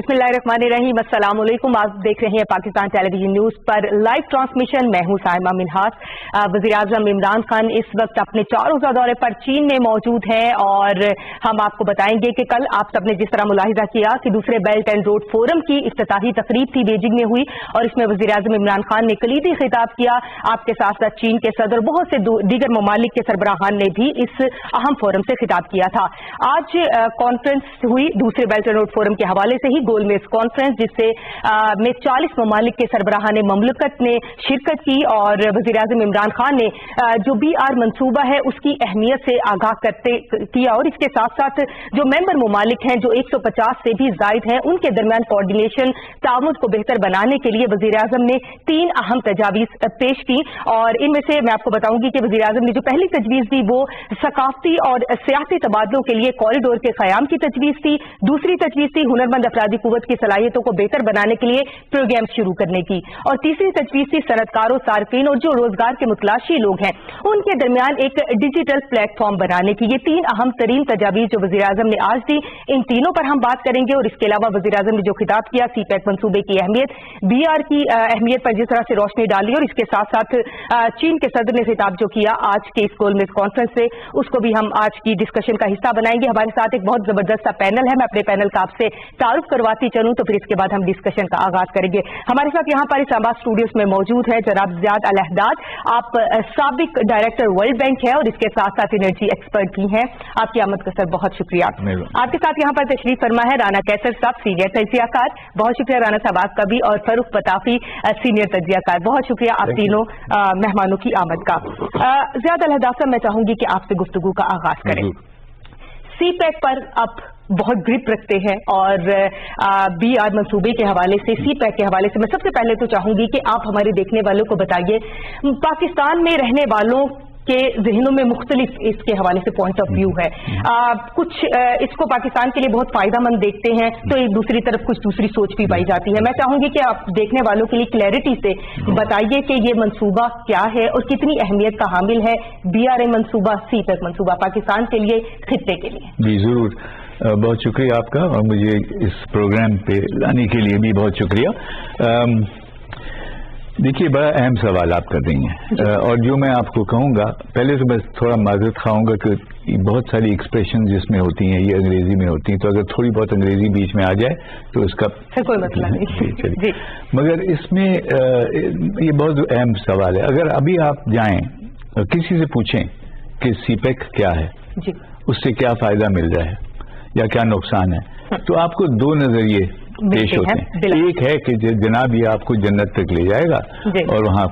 बिस्मिल्लाहिर्रहमानिर्रहीम। अस्सलाम वालेकुम। आप देख रहे हैं पाकिस्तान टेलीविजन न्यूज पर लाइव ट्रांसमिशन। मैं हूं साइमा मिन्हास। वज़ीर-ए-आज़म इमरान खान इस वक्त अपने 4 रोज़ा दौरे पर चीन में मौजूद हैं और हम आपको बताएंगे कि कल आप सबने जिस तरह मुलाहिजा किया कि दूसरे बेल्ट एंड रोड फोरम की इफ्तिताही तकरीब थी बीजिंग में हुई और इसमें वज़ीर-ए-आज़म इमरान खान ने कलीदी खिताब किया। आपके साथ साथ चीन के सदर बहुत से दीगर ममालिक के सरबराहान ने भी इस अहम फोरम से खिताब किया था। आज कॉन्फ्रेंस हुई दूसरे बेल्ट एंड रोड फोरम के हवाले से ही, गोल मेज कॉन्फ्रेंस, जिससे में 40 ममालिक के सरबराहान मुमलकत ने शिरकत की और वज़ीर-ए-आज़म इमरान खान ने जो BR मंसूबा है उसकी अहमियत से आगाह करते किया और इसके साथ साथ जो मेंबर ममालिक हैं जो 150 से भी जायद हैं उनके दरमियान कोऑर्डिनेशन ताउन को बेहतर बनाने के लिए वज़ीर-ए-आज़म ने 3 अहम तजावीज़ पेश की और इनमें से मैं आपको बताऊंगी कि वज़ीर-ए-आज़म ने जो पहली तजवीज़ दी वो सकाफती और सियासी तबादलों के लिए कॉरिडोर के क़याम की तजवीज़ थी। दूसरी तजवीज़ थी हुनरमंद अफरादी कुव्वत की सलाहियतों को बेहतर बनाने के लिए प्रोग्राम शुरू करने की और तीसरी तजवीज़ थी सनतकारों, सार्फिन और जो रोजगार के मुतलाशी लोग हैं उनके दरमियान एक डिजिटल प्लेटफॉर्म बनाने की। ये 3 अहम तरीन तजावीज़ जो वज़ीर-ए-आज़म ने आज दी, इन तीनों पर हम बात करेंगे और इसके अलावा वज़ीर-ए-आज़म ने जो खिताब किया CPEC मंसूबे की अहमियत, BR की अहमियत पर जिस तरह से रोशनी डाली और इसके साथ साथ चीन के सदर ने खिताब जो किया आज के इस गोल मेज कॉन्फ्रेंस से, उसको भी हम आज की डिस्कशन का हिस्सा बनाएंगे। हमारे साथ एक बहुत जबरदस्त सा पैनल है। मैं अपने पैनल का आपसे तारुफ करवाती चलूं तो फिर इसके बाद हम डिस्कशन का आगाज करेंगे। हमारे साथ यहाँ पर इस्लामाबाद स्टूडियोज में मौजूद है जनाब ज़ियाद अल-अहदाद। आप साबिक डायरेक्टर वर्ल्ड बैंक है और इसके साथ साथ एनर्जी एक्सपर्ट भी हैं। आपकी आमद का सर बहुत शुक्रिया। आपके साथ यहाँ पर तशरीफ फरमा है राना कैसर साहब, सीनियर तजियाकार। बहुत शुक्रिया राना साहब आपका भी। और फरूख पताफी, सीनियर तजियाकार। बहुत शुक्रिया आप तीनों मेहमानों की आमद का। ज़ियाद अल-अहदाद साहब, मैं चाहूंगी कि आपसे गुफ्तगू का आगाज करें। CPEC पर आप बहुत ग्रिप रखते हैं और BR मंसूबे के हवाले से, CPEC के हवाले से मैं सबसे पहले तो चाहूंगी कि आप हमारे देखने वालों को बताइए, पाकिस्तान में रहने वालों के जहनों में मुख्तलिफ इसके हवाले से पॉइंट ऑफ व्यू है। कुछ इसको पाकिस्तान के लिए बहुत फायदेमंद देखते हैं तो एक दूसरी तरफ कुछ दूसरी सोच भी पाई जाती है। मैं चाहूंगी कि आप देखने वालों के लिए क्लैरिटी से बताइए कि ये मंसूबा क्या है और कितनी अहमियत का हामिल है BRI मंसूबा, CPEC मंसूबा पाकिस्तान के लिए, खित्ते के लिए। जी जरूर, बहुत शुक्रिया आपका और मुझे इस प्रोग्राम पे लाने के लिए भी बहुत शुक्रिया। देखिए, बड़ा अहम सवाल आप कर रही हैं और जो मैं आपको कहूँगा, पहले तो बस थोड़ा माजरत खाऊंगा कि बहुत सारी एक्सप्रेशन जिसमें होती हैं ये अंग्रेजी में होती हैं, तो अगर थोड़ी बहुत अंग्रेजी बीच में आ जाए तो इसका कोई मसला नहीं। चलिए, मगर इसमें ये बहुत अहम सवाल है। अगर अभी आप जाएं किसी से पूछें कि CPEC क्या है, उससे क्या फायदा मिल रहा है या क्या नुकसान है, तो आपको 2 नजरिए पेश होते हैं। एक है कि जनाब ये आपको जन्नत तक ले जाएगा और वहाँ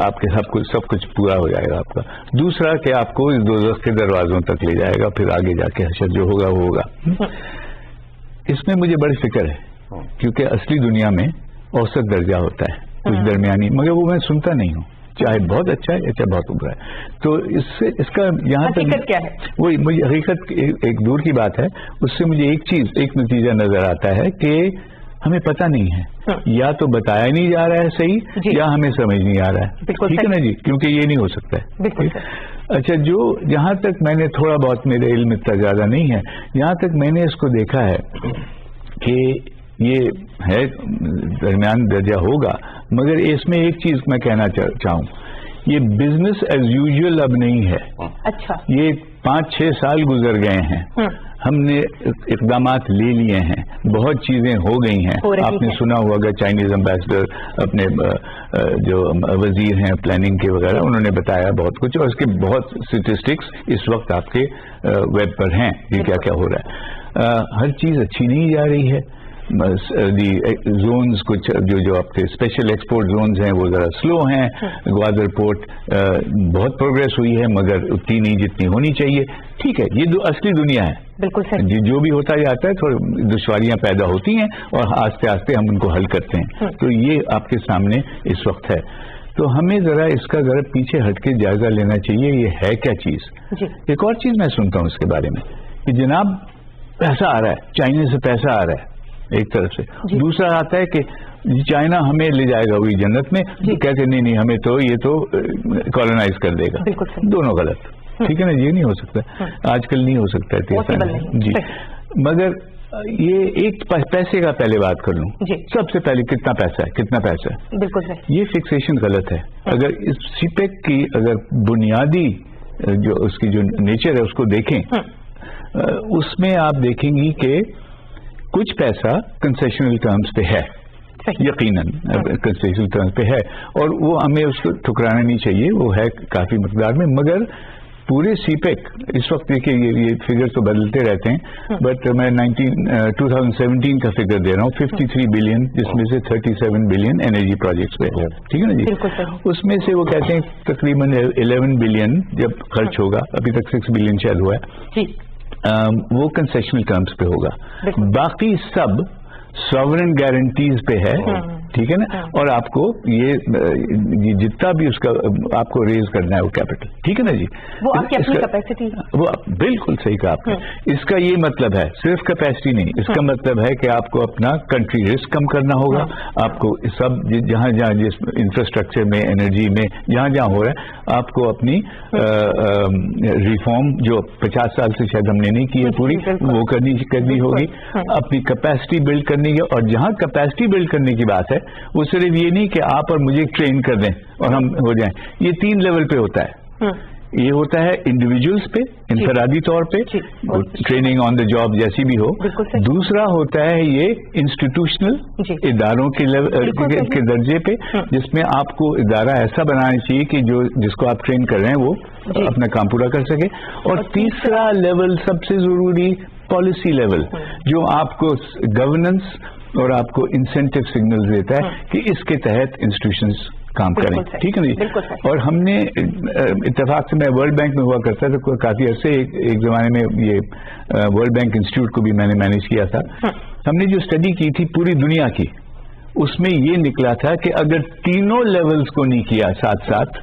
आपके सब कुछ पूरा हो जाएगा आपका। दूसरा कि आपको इस दोज़ख के दरवाजों तक ले जाएगा, फिर आगे जाके हशर जो होगा वो होगा। इसमें मुझे बड़ी फिक्र है क्योंकि असली दुनिया में औसत दर्जा होता है, कुछ दरमियानी, मगर वो मैं सुनता नहीं हूँ, चाहे बहुत अच्छा है चाहे बहुत बुरा है। तो इससे इसका यहाँ तक क्या है, वही मुझे हकीकत एक दूर की बात है, उससे मुझे एक नतीजा नजर आता है कि हमें पता नहीं है, या तो बताया नहीं जा रहा है सही या हमें समझ नहीं आ रहा है। ठीक है ना जी, क्योंकि ये नहीं हो सकता है। अच्छा, जो जहाँ तक मैंने थोड़ा बहुत, मेरे इल्म इतना ज्यादा नहीं है, यहाँ तक मैंने इसको देखा है कि ये है दरमियान दर्जा होगा, मगर इसमें एक चीज मैं कहना चाहूँ, ये बिजनेस एज यूजुअल अब नहीं है। अच्छा, ये 5-6 साल गुजर गए हैं, हमने इकदामात ले लिए हैं, बहुत चीजें हो गई हैं। आपने सुना होगा चाइनीज एम्बेसडर अपने जो वजीर हैं प्लानिंग के वगैरह, उन्होंने बताया बहुत कुछ और इसके बहुत स्टेटिस्टिक्स इस वक्त आपके वेब पर हैं कि क्या क्या हो रहा है। हर चीज अच्छी नहीं जा रही है। जोन्स कुछ जो आपके स्पेशल एक्सपोर्ट जोन्स हैं वो जरा स्लो हैं। ग्वादर पोर्ट बहुत प्रोग्रेस हुई है मगर उतनी नहीं जितनी होनी चाहिए। ठीक है, ये असली दुनिया है, बिल्कुल सही। जो भी होता जाता है थोड़ी दुश्वारियां पैदा होती हैं और आस्ते आस्ते हम उनको हल करते हैं। तो ये आपके सामने इस वक्त है, तो हमें जरा इसका जरा पीछे हटके जायजा लेना चाहिए, ये है क्या चीज। एक और चीज मैं सुनता हूँ इसके बारे में कि जनाब पैसा आ रहा है, चाइना से पैसा आ रहा है एक तरफ से, दूसरा आता है कि चाइना हमें ले जाएगा वही जन्नत में, कहते नहीं हमें तो ये तो कॉलोनाइज कर देगा। दोनों गलत, ठीक है ना, ये नहीं हो सकता, आजकल नहीं हो सकता है जी। मगर یہ ایک پیسے کا پہلے بات کر لوں. سب سے پہلے کتنا پیسہ ہے؟ بالکل یہ فکسیشن غلط ہے. اگر اس سی پیک کی اگر بنیادی جو اس کی جو نیچر ہے اس کو دیکھیں, اس میں آپ دیکھیں گی کہ کچھ پیسہ کنسیشنل ٹرمز پہ ہے, یقیناً کنسیشنل ٹرمز پہ ہے, اور وہ ہمیں اس کو ٹھکرانا نہیں چاہیے, وہ ہے کافی مقدار میں. مگر پورے سی پیک اس وقت دیکھیے یہ فگر تو بدلتے رہتے ہیں, بٹ میں 2017 کا فگر دے رہا ہوں, 53 بلین, جس میں سے 37 بلین انرجی پروجیکٹس پہ ہے. ٹھیک ہے نا جی. اس میں سے وہ کہتے ہیں تقریباً 11 بلین جب خرچ ہوگا, ابھی تک 6 بلین شاید ہوا ہے, وہ کنسیشنل ٹرمز پہ ہوگا. باقی سب سوورن گارنٹیز پہ ہے. ٹھیک ہے نا, اور آپ کو یہ جتنا بھی اس کا آپ کو ریز کرنا ہے وہ کیپٹل. ٹھیک ہے نا جی, وہ آپ کی اپنی کیپیسٹی, وہ بالکل صحیح کہا آپ نے. اس کا یہ مطلب ہے صرف کیپیسٹی نہیں, اس کا مطلب ہے کہ آپ کو اپنا کنٹری رسک کم کرنا ہوگا. آپ کو سب جہاں جہاں جس انفراسٹرکچر میں, انرجی میں جہاں جہاں ہو رہا ہے, آپ کو اپنی ریفارم جو 50 سال سے شاید ہم نے نہیں کی ہے پوری, وہ کرنی ہوگی. اپنی کیپیسٹی بلڈ کرنی ہے, اور جہاں کیپیسٹی بلڈ کرنے کی بات ہے وہ صرف یہ نہیں کہ آپ اور مجھے ٹرین کر دیں اور ہم ہو جائیں. یہ 3 لیول پہ ہوتا ہے. یہ ہوتا ہے انڈیویجولس پہ, انفرادی طور پہ ٹریننگ آن دا جاب جیسی بھی ہو. دوسرا ہوتا ہے یہ انسٹیٹیوشنل اداروں کے درجے پہ, جس میں آپ کو ادارہ ایسا بنانا چاہیے کہ جس کو آپ ٹرین کر رہے ہیں وہ اپنا کام پورا کر سکے. اور تیسرا لیول سب سے ضروری پالیسی لیول, جو آپ کو گورننس اور آپ کو انسینٹو سگنل دیتا ہے کہ اس کے تحت انسٹیٹیوشنز کام کریں. ٹھیک ہے نا. اور ہم نے اتفاق سے, میں ورلڈ بینک میں ہوا کرتا تھا کافی عرصے, ایک زمانے میں یہ ورلڈ بینک انسٹیٹیوٹ کو بھی میں نے مینیج کیا تھا. ہم نے جو اسٹڈی کی تھی پوری دنیا کی, اس میں یہ نکلا تھا کہ اگر تینوں لیولز کو نہیں کیا ساتھ ساتھ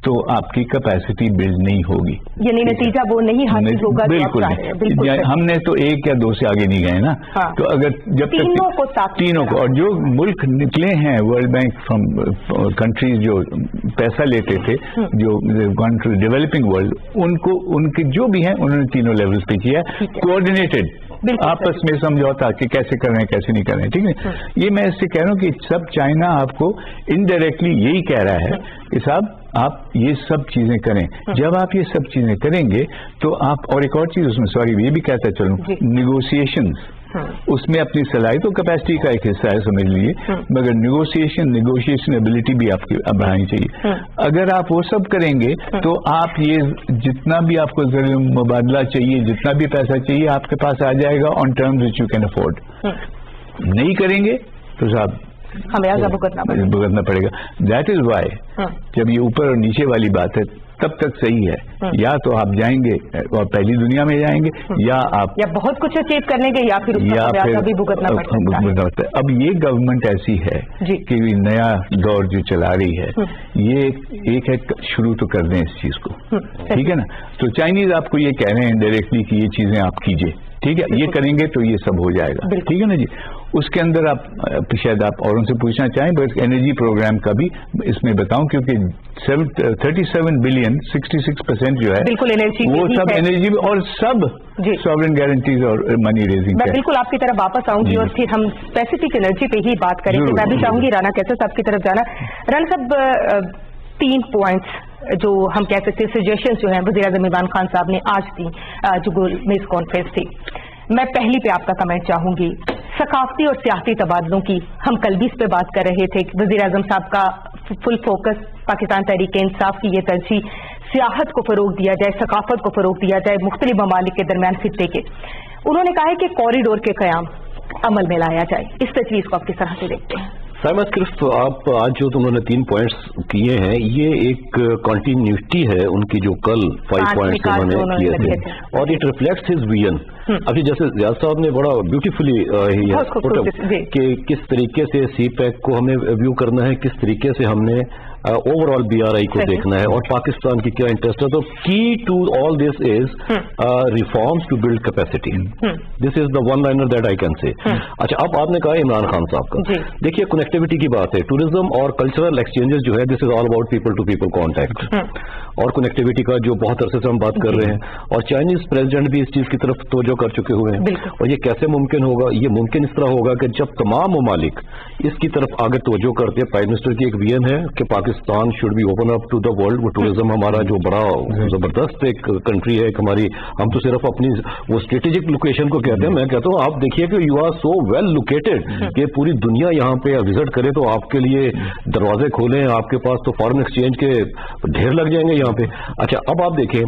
تو آپ کی کیپیسٹی بلڈ نہیں ہوگی, یعنی نتیجہ وہ نہیں حاصل ہوگا. بالکل ہم نے تو 1 یا 2 سے آگے نہیں گئے نا. تو اگر جب تک تینوں کو, اور جو ملک نکلے ہیں ورلڈ بینک فرام کنٹریز جو پیسہ لیتے تھے, جو ڈیولپنگ ورلڈ, ان کے جو بھی ہیں انہوں نے تینوں لیولز پہ کیا, کوآرڈینیٹڈ, آپس میں سمجھوتا کہ کیسے کر رہے ہیں کیسے نہیں کر رہے ہیں. ٹھیک ہے. یہ میں اس سے کہہ رہا ہوں کہ سب چائنا آپ کو انڈائریکٹلی یہی کہہ رہا ہے کہ صاحب آپ یہ سب چیزیں کریں. جب آپ یہ سب چیزیں کریں گے تو آپ, اور ایک اور چیز اس میں, سوری یہ بھی کہتا چلوں, نیگوسیشنز, اس میں اپنی صلاحیت و کیپیسٹی کا ایک حصہ ہے سمجھ لیجیے, مگر نیگوشیشن ایبلٹی بھی آپ کی بڑھانی چاہیے. اگر آپ وہ سب کریں گے تو آپ یہ جتنا بھی آپ کو مبادلہ چاہیے, جتنا بھی پیسہ چاہیے, آپ کے پاس آ جائے گا آن ٹرمز وچ یو کین افورڈ. نہیں کریں گے تو صاحب ہمیں بھگتنا پڑے گا. دیٹ از وائی جب یہ اوپر اور نیچے والی بات ہے تب تک صحیح ہے, یا تو آپ جائیں گے اور پہلی دنیا میں جائیں گے, یا آپ بہت کچھ اچیو کرنے گے, یا پھر بھی بھگتنا پڑتا ہے. اب یہ گورنمنٹ ایسی ہے کہ نیا دور جو چلا رہی ہے, یہ ایک ہے شروع تو کر دیں اس چیز کو. ٹھیک ہے نا. تو چائنیز آپ کو یہ کہہ رہے ہیں ڈائریکٹلی کہ یہ چیزیں آپ کیجئے. ٹھیک ہے, یہ کریں گے تو یہ سب ہو جائے گا. ٹھیک ہے نا جی. اس کے اندر آپ شاید آپ اوروں سے پوچھنا چاہیں, بس انرجی پروگرام کا بھی اس میں بتاؤں, کیونکہ 37 بلین 66% جو ہے وہ سب انرجی اور سب سوورن گارنٹیز اور منی ریزنگ. میں بالکل آپ کی طرف واپس آؤں گی اور پھر ہم اسپیسیفک انرجی پہ ہی بات کریں گے. میں بھی چاہوں گی رانا کیسے صاحب کی طرف جانا. رانا صاحب 3 پوائنٹس جو ہم کہہ سکتے ہیں سجیشنز جو ہیں وزیر اعظم عمران خان صاحب نے آج دی جو میز کانفرنس تھی. میں پہلی پہ آپ کا کمنٹ چاہوں گی, ثقافتی اور سیاسی تبادلوں کی. ہم کل بھی اس پہ بات کر رہے تھے کہ وزیر اعظم صاحب کا فل فوکس پاکستان تحریک انصاف کی یہ ترجیح سیاحت کو فروغ دیا جائے, ثقافت کو فروغ دیا جائے مختلف ممالک کے درمیان خطے کے. انہوں نے کہا ہے کہ کوریڈور کے قیام عمل میں لایا جائے. اس تجویز کو آپ کس طرح سے دیکھتے ہیں؟ سائمہ صرف آپ آج جو انہوں نے 3 پوائنٹس کیے ہیں, یہ ایک کنٹینیوٹی ہے ان کی جو کل 5 پوائنٹس انہوں نے کیے تھے, اور اٹ ریفلیکٹس ہز ویژن. ابھی جیسے ریاض صاحب نے بڑا بیوٹیفلی کہ کس طریقے سے سی پیک کو ہمیں ویو کرنا ہے, کس طریقے سے ہم نے ओवरऑल BRI को देखना है और पाकिस्तान की क्या इंटरेस्ट है। तो key to all this is reforms to build capacity. This is the one liner that I can say. अच्छा, अब आपने कहा इमरान खान साहब का, देखिए कनेक्टिविटी की बात है, टूरिज्म और कल्चरल एक्सचेंजेस जो है this is all about people to people contact और कनेक्टिविटी का जो बहुत अरसे से हम बात कर रहे हैं, और चाइनीज प्रेसिडेंट भी इस चीज की तरफ तवज्जो कर चुके हुए हैं। और ये कैसे मुमकिन होगा? ये मुमकिन इस तरह होगा कि जब तमाम ममालिक इसकी तरफ आगे तवज्जो करते हैं। प्राइम मिनिस्टर की एक विजन है कि Pakistan should be open up to the world. वो टूरिज्म हमारा जो बड़ा जबरदस्त एक कंट्री है हमारी, हम तो सिर्फ अपनी वो स्ट्रेटेजिक लोकेशन को कहते हैं। मैं कहता हूँ आप देखिए कि you are so well located कि पूरी दुनिया यहाँ पे विजिट करे तो आपके लिए दरवाजे खोले, आपके पास तो फॉरेन एक्सचेंज के ढेर लग जाएंगे यहाँ पे। अच्छा, अब आप देखें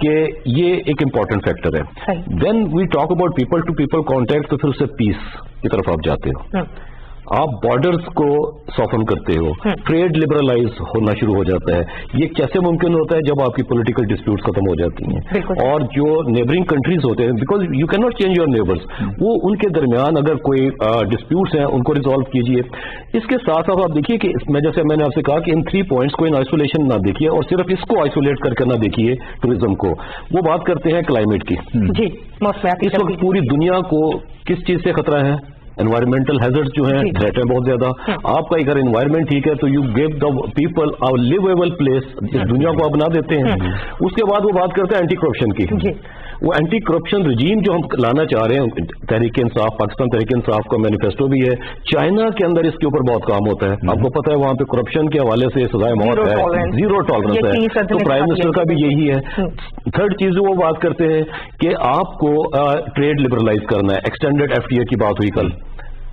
कि ये एक इंपॉर्टेंट फैक्टर है। When we talk about people to people contact, तो फिर उससे पीस की तरफ आप जाते हो, आप बॉर्डर्स को सॉफन करते हो, ट्रेड लिबरलाइज होना शुरू हो जाता है। ये कैसे मुमकिन होता है? जब आपकी पॉलिटिकल डिस्प्यूट्स खत्म हो जाती हैं और जो नेबरिंग कंट्रीज होते हैं, because you can not change your neighbours, वो उनके दरमियान अगर कोई डिस्प्यूट्स हैं उनको रिजॉल्व कीजिए। इसके साथ साथ आप देखिए कि जैसे मैंने आपसे कहा कि इन 3 पॉइंट्स को इन आइसोलेशन ना देखिए और सिर्फ इसको आइसोलेट करके ना देखिए टूरिज्म को। वो बात करते हैं क्लाइमेट की। जी, इस वक्त पूरी दुनिया को किस चीज से खतरा है? एनवायरमेंटल हैजर्ड्स जो हैं, थ्रेट है बहुत ज्यादा। आपका अगर एनवायरमेंट ठीक है तो you give the people a livable place, इस दुनिया को आप बना देते हैं। उसके बाद वो बात करते हैं एंटी करप्शन की। वो एंटी करप्शन रजीम जो हम लाना चाह रहे हैं, तहरीक इंसाफ, पाकिस्तान तहरीक इंसाफ का मैनिफेस्टो भी है। चाइना के अंदर इसके ऊपर बहुत काम होता है। आपको पता है वहां पे करप्शन के हवाले से सजाए मौत है, जीरो टॉलरेंस है। तो प्राइम मिनिस्टर का भी यही है। थर्ड चीज वो बात करते हैं कि आपको ट्रेड लिबरलाइज करना है। एक्सटेंडेड FTA की बात हुई कल,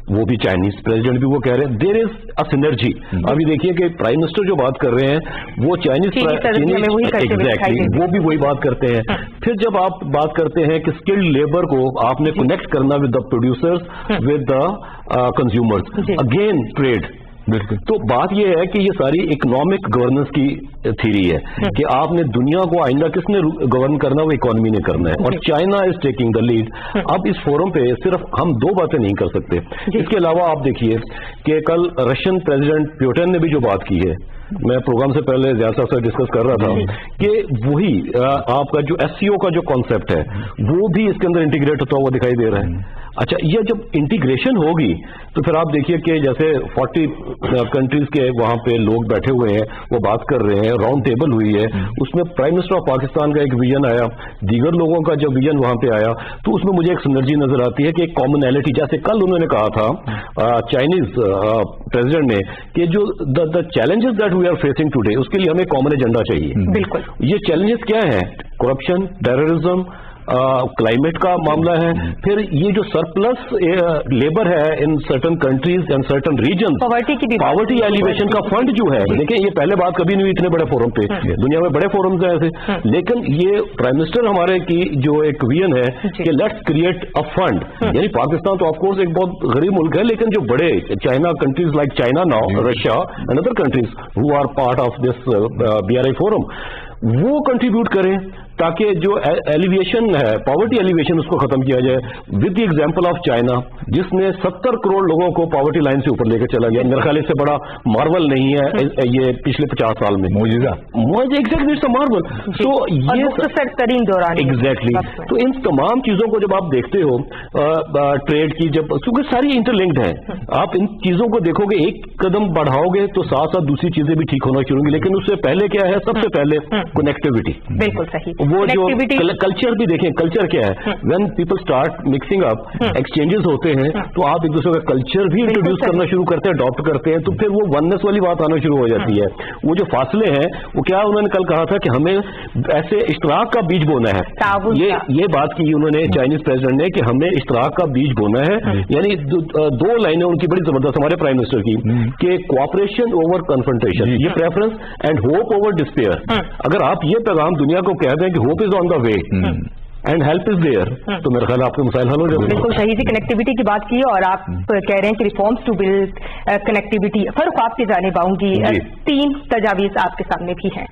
वो भी चाइनीज प्रेसिडेंट भी वो कह रहे हैं देयर इज अ सिनर्जी। अभी देखिए कि प्राइम मिनिस्टर जो बात कर रहे हैं वो चाइनीज एग्जैक्टली वो भी वही बात करते हैं। फिर जब आप बात करते हैं कि स्किल्ड लेबर को आपने कनेक्ट करना with the producers with the consumers, again trade. तो बात यह है कि ये सारी इकोनॉमिक गवर्नेंस की थ्योरी है कि आपने दुनिया को आइंदा किसने गवर्न करना, वो इकोनॉमी ने करना है और China is taking the lead. अब इस फोरम पे सिर्फ हम 2 बातें नहीं कर सकते, इसके अलावा आप देखिए कि कल रशियन प्रेसिडेंट पुतिन ने भी जो बात की है, मैं प्रोग्राम से पहले ज्यादा से डिस्कस कर रहा था कि वही आपका जो SCO का जो कॉन्सेप्ट है वो भी इसके अंदर इंटीग्रेट होता हुआ दिखाई दे रहा है। अच्छा, ये जब इंटीग्रेशन होगी तो फिर आप देखिए कि जैसे 40 कंट्रीज के वहां पे लोग बैठे हुए हैं, वो बात कर रहे हैं, राउंड टेबल हुई है, उसमें प्राइम मिनिस्टर ऑफ पाकिस्तान का एक विजन आया, दीगर लोगों का जब विजन वहां पे आया, तो उसमें मुझे एक सिनर्जी नजर आती है कि एक कॉमनैलिटी, जैसे कल उन्होंने कहा था चाइनीज प्रेसिडेंट ने कि जो the challenges that we are facing today, उसके लिए हमें कॉमन एजेंडा चाहिए। बिल्कुल, ये चैलेंजेस क्या है? करप्शन, टेररिज्म, क्लाइमेट का मामला है, फिर ये जो सरप्लस लेबर है in certain countries and certain region, poverty elevation का फंड जो है, देखिए ये पहले बात कभी नहीं हुई इतने बड़े फोरम पे, दुनिया में बड़े फोरम्स हैं ऐसे, लेकिन ये प्राइम मिनिस्टर हमारे की जो एक विजन है कि लेट्स क्रिएट अ फंड। यानी पाकिस्तान तो ऑफकोर्स एक बहुत गरीब मुल्क है, लेकिन जो बड़े China countries like China now, Russia and other countries who are part of this BRI forum, वो कंट्रीब्यूट करें ताकि जो एलिवेशन है, पॉवर्टी एलिवेशन, उसको खत्म किया जाए। With the example of China जिसने 70 करोड़ लोगों को पॉवर्टी लाइन से ऊपर लेकर चला गया, मेरे ख्याल से बड़ा मार्वल नहीं है ये पिछले 50 साल में, मुझे एग्जैक्टली इट्स अ मार्वल। तो ये दौरान एग्जैक्टली, तो इन तमाम चीजों को जब आप देखते हो ट्रेड की, जब क्योंकि सारी इंटरलिंक्ड है, आप इन चीजों को देखोगे, एक कदम बढ़ाओगे तो साथ साथ दूसरी चीजें भी ठीक होना शुरू होंगी। लेकिन उससे पहले क्या है? सबसे पहले कनेक्टिविटी। बिल्कुल सही। वो जो कल्चर भी देखें, कल्चर क्या है? When people start mixing up, exchanges होते हैं, तो आप एक दूसरे का कल्चर भी इंट्रोड्यूस करना शुरू करते हैं, अडॉप्ट करते हैं, तो फिर वो वननेस वाली बात आना शुरू हो जाती है। वो जो फासले हैं, वो क्या उन्होंने कल कहा था कि हमें ऐसे इश्तराक का बीज बोना है। ये बात की उन्होंने चाइनीज प्रेसिडेंट ने कि हमें इश्तराक का बीज बोना है। यानी 2 लाइनें उनकी बड़ी जबरदस्त हमारे प्राइम मिनिस्टर की कि कोऑपरेशन ओवर कन्फ्रंटेशन, ये preference and hope over despair. अगर आप ये पैगाम दुनिया को कह दें कि hope is on the way, and help is there تو میرے خیال آپ کے مسائل حل ہو جائیں. بالکل صحیح سی کنیکٹیوٹی کی بات کی اور آپ کہہ رہے ہیں کہ ریفارمز ٹو بلڈ کنیکٹیوٹی. فاروق آپ کی جانب آؤں گی, 3 تجاویز آپ کے سامنے بھی ہیں,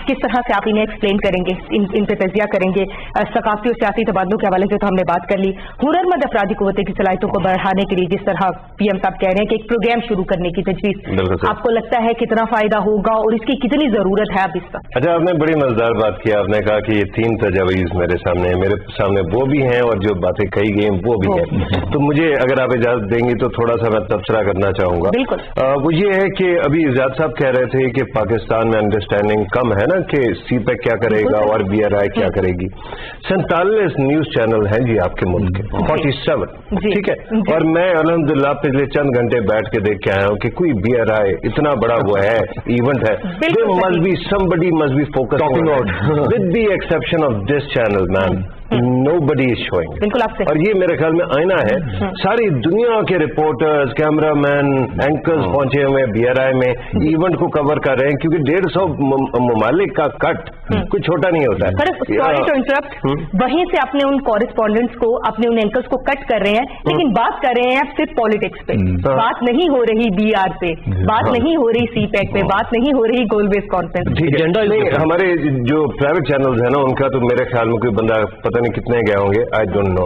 کس طرح سے آپ انہیں ایکسپلین کریں گے, ان پہ تجزیہ کریں گے؟ ثقافتی اور سیاسی تبادلوں کے حوالے سے تو ہم نے بات کر لی. ہنرمند افرادی قوت کی صلاحیتوں کو بڑھانے کے لیے جس طرح پی ایم صاحب کہہ رہے ہیں کہ ایک پروگرام شروع کرنے کی تجویز, آپ کو لگتا ہے کتنا فائدہ ہوگا اور اس کی کتنی ضرورت ہے اب اس وقت؟ اچھا, آپ نے بڑی مزیدار بات کی. آپ نے کہا کہ یہ 3 تجاویز میرے سامنے وہ بھی ہیں اور جو باتیں کہی گئی ہیں وہ بھی ہیں. تو مجھے اگر آپ اجازت دیں گی تو تھوڑا سا میں تبصرہ کرنا چاہوں گا. وہ یہ ہے کہ ابھی زیاد صاحب کہہ رہے تھے کہ پاکستان میں انڈرسٹینڈنگ کم ہے نا کہ سی پیک کیا کرے گا اور بی آر آئی کیا کرے گی. 47 نیوز چینل ہیں جی آپ کے ملک کے, 47, ٹھیک ہے. اور میں الحمدللہ پچھلے چند گھنٹے بیٹھ کے دیکھ کے آیا ہوں کہ کوئی بی آر آئی اتنا بڑا وہ ہے ایونٹ ہے, somebody must be focusing on with the exception of this channel, man. Nobody is showing. اور یہ میرے خیال میں آئینہ ہے. ساری دنیا کے رپورٹرز, کیمرہ مین, اینکرز پہنچے ہوئے بی آر آئی میں ایونٹ کو کور کر رہے ہیں کیونکہ 150 ممالک کا کٹ کوئی چھوٹا نہیں ہوتا ہے. وہیں سے اپنے ان کورسپونڈنٹس کو, اپنے ان اینکرز کو کٹ کر رہے ہیں, لیکن بات کر رہے ہیں صرف پالیٹکس پہ. بات نہیں ہو رہی بی آر پہ, بات نہیں ہو رہی سی پیک پہ, بات نہیں ہو رہی گول بیس کانفرنس. ہمارے جو پرائیویٹ چینلز ہیں نا ان کا تو میرے خیال میں کوئی بندہ پتہ نہیں کتنے گئے ہوں گے, آئی ڈونٹ نو.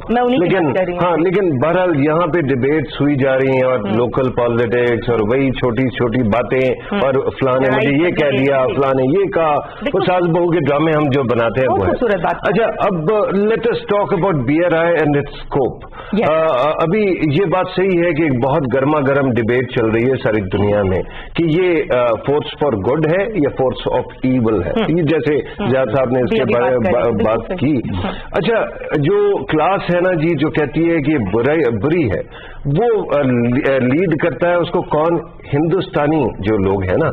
لیکن بہرحال یہاں پہ ڈبیٹس ہوئی جا رہی ہیں اور لوکل پالیٹکس اور وہی چھوٹی چھوٹی باتیں اور فلاں نے مجھے یہ کہہ دیا, فلاں نے یہ کہا, وہ ساس بہو کے ڈرامے ہم جو بناتے ہیں وہ ہے. اچھا, اب let us talk about B R I and its scope. ابھی یہ بات صحیح ہے کہ ایک بہت گرما گرم ڈبیٹ چل رہی ہے ساری دنیا میں کہ یہ فورس فار گڈ ہے یا فورس آف ایول ہے, جیسے زیاد صاحب نے اس کے بارے میں بات کی. اچھا, جو کلاس ہے نا جی جو کہتی ہے کہ بری ہے, وہ لیڈ کرتا ہے اس کو کون؟ ہندوستانی جو لوگ ہیں نا,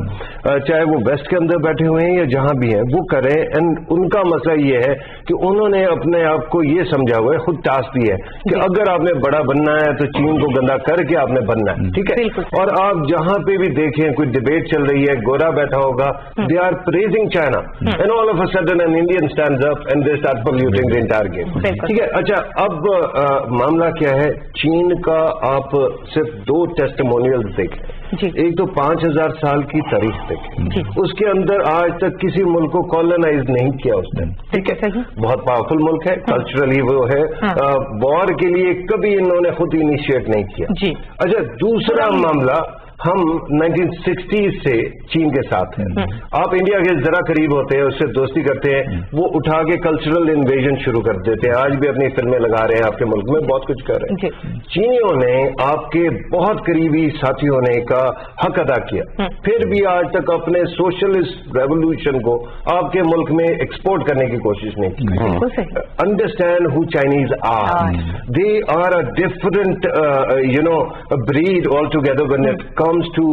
چاہے وہ ویسٹ کے اندر بیٹھے ہوئے ہیں یا جہاں بھی ہیں, وہ کریں. اینڈ ان کا مسئلہ یہ ہے کہ انہوں نے اپنے آپ کو یہ سمجھا ہوا ہے, خود ٹاسک دی ہے کہ اگر آپ نے بڑا بننا ہے تو چین کو گندا کر کے آپ نے بننا ہے, ٹھیک ہے. اور آپ جہاں پہ بھی دیکھیں کوئی ڈبیٹ چل رہی ہے, گورا بیٹھا ہوگا, they are praising China, and all of a sudden an Indian stands up and they start polluting the entire game, ٹھیک ہے. اچھا, اب معاملہ کیا ہے چین کا؟ آپ صرف 2 ٹیسٹیمونیلز دیکھیں. ایک تو 5000 سال کی تاریخ دیکھیں, اس کے اندر آج تک کسی ملک کو کالونائز نہیں کیا اس نے, ٹھیک ہے. بہت پاورفل ملک ہے, کلچرلی وہ ہے, وار کے لیے کبھی انہوں نے خود انیشیٹ نہیں کیا. اچھا, دوسرا معاملہ, ہم 1960 سے چین کے ساتھ ہیں. آپ انڈیا کے ذرا قریب ہوتے ہیں, اس سے دوستی کرتے ہیں, وہ اٹھا کے کلچرل انویژن شروع کر دیتے ہیں. آج بھی اپنی فلمیں لگا رہے ہیں, آپ کے ملک میں بہت کچھ کر رہے ہیں. چینیوں نے آپ کے بہت قریبی ساتھی ہونے کا حق ادا کیا, پھر بھی آج تک اپنے سوشلسٹ ریولوشن کو آپ کے ملک میں ایکسپورٹ کرنے کی کوشش نہیں کی. انڈرسٹینڈ ہو Chinese are, they are a different breed altogether when it comes to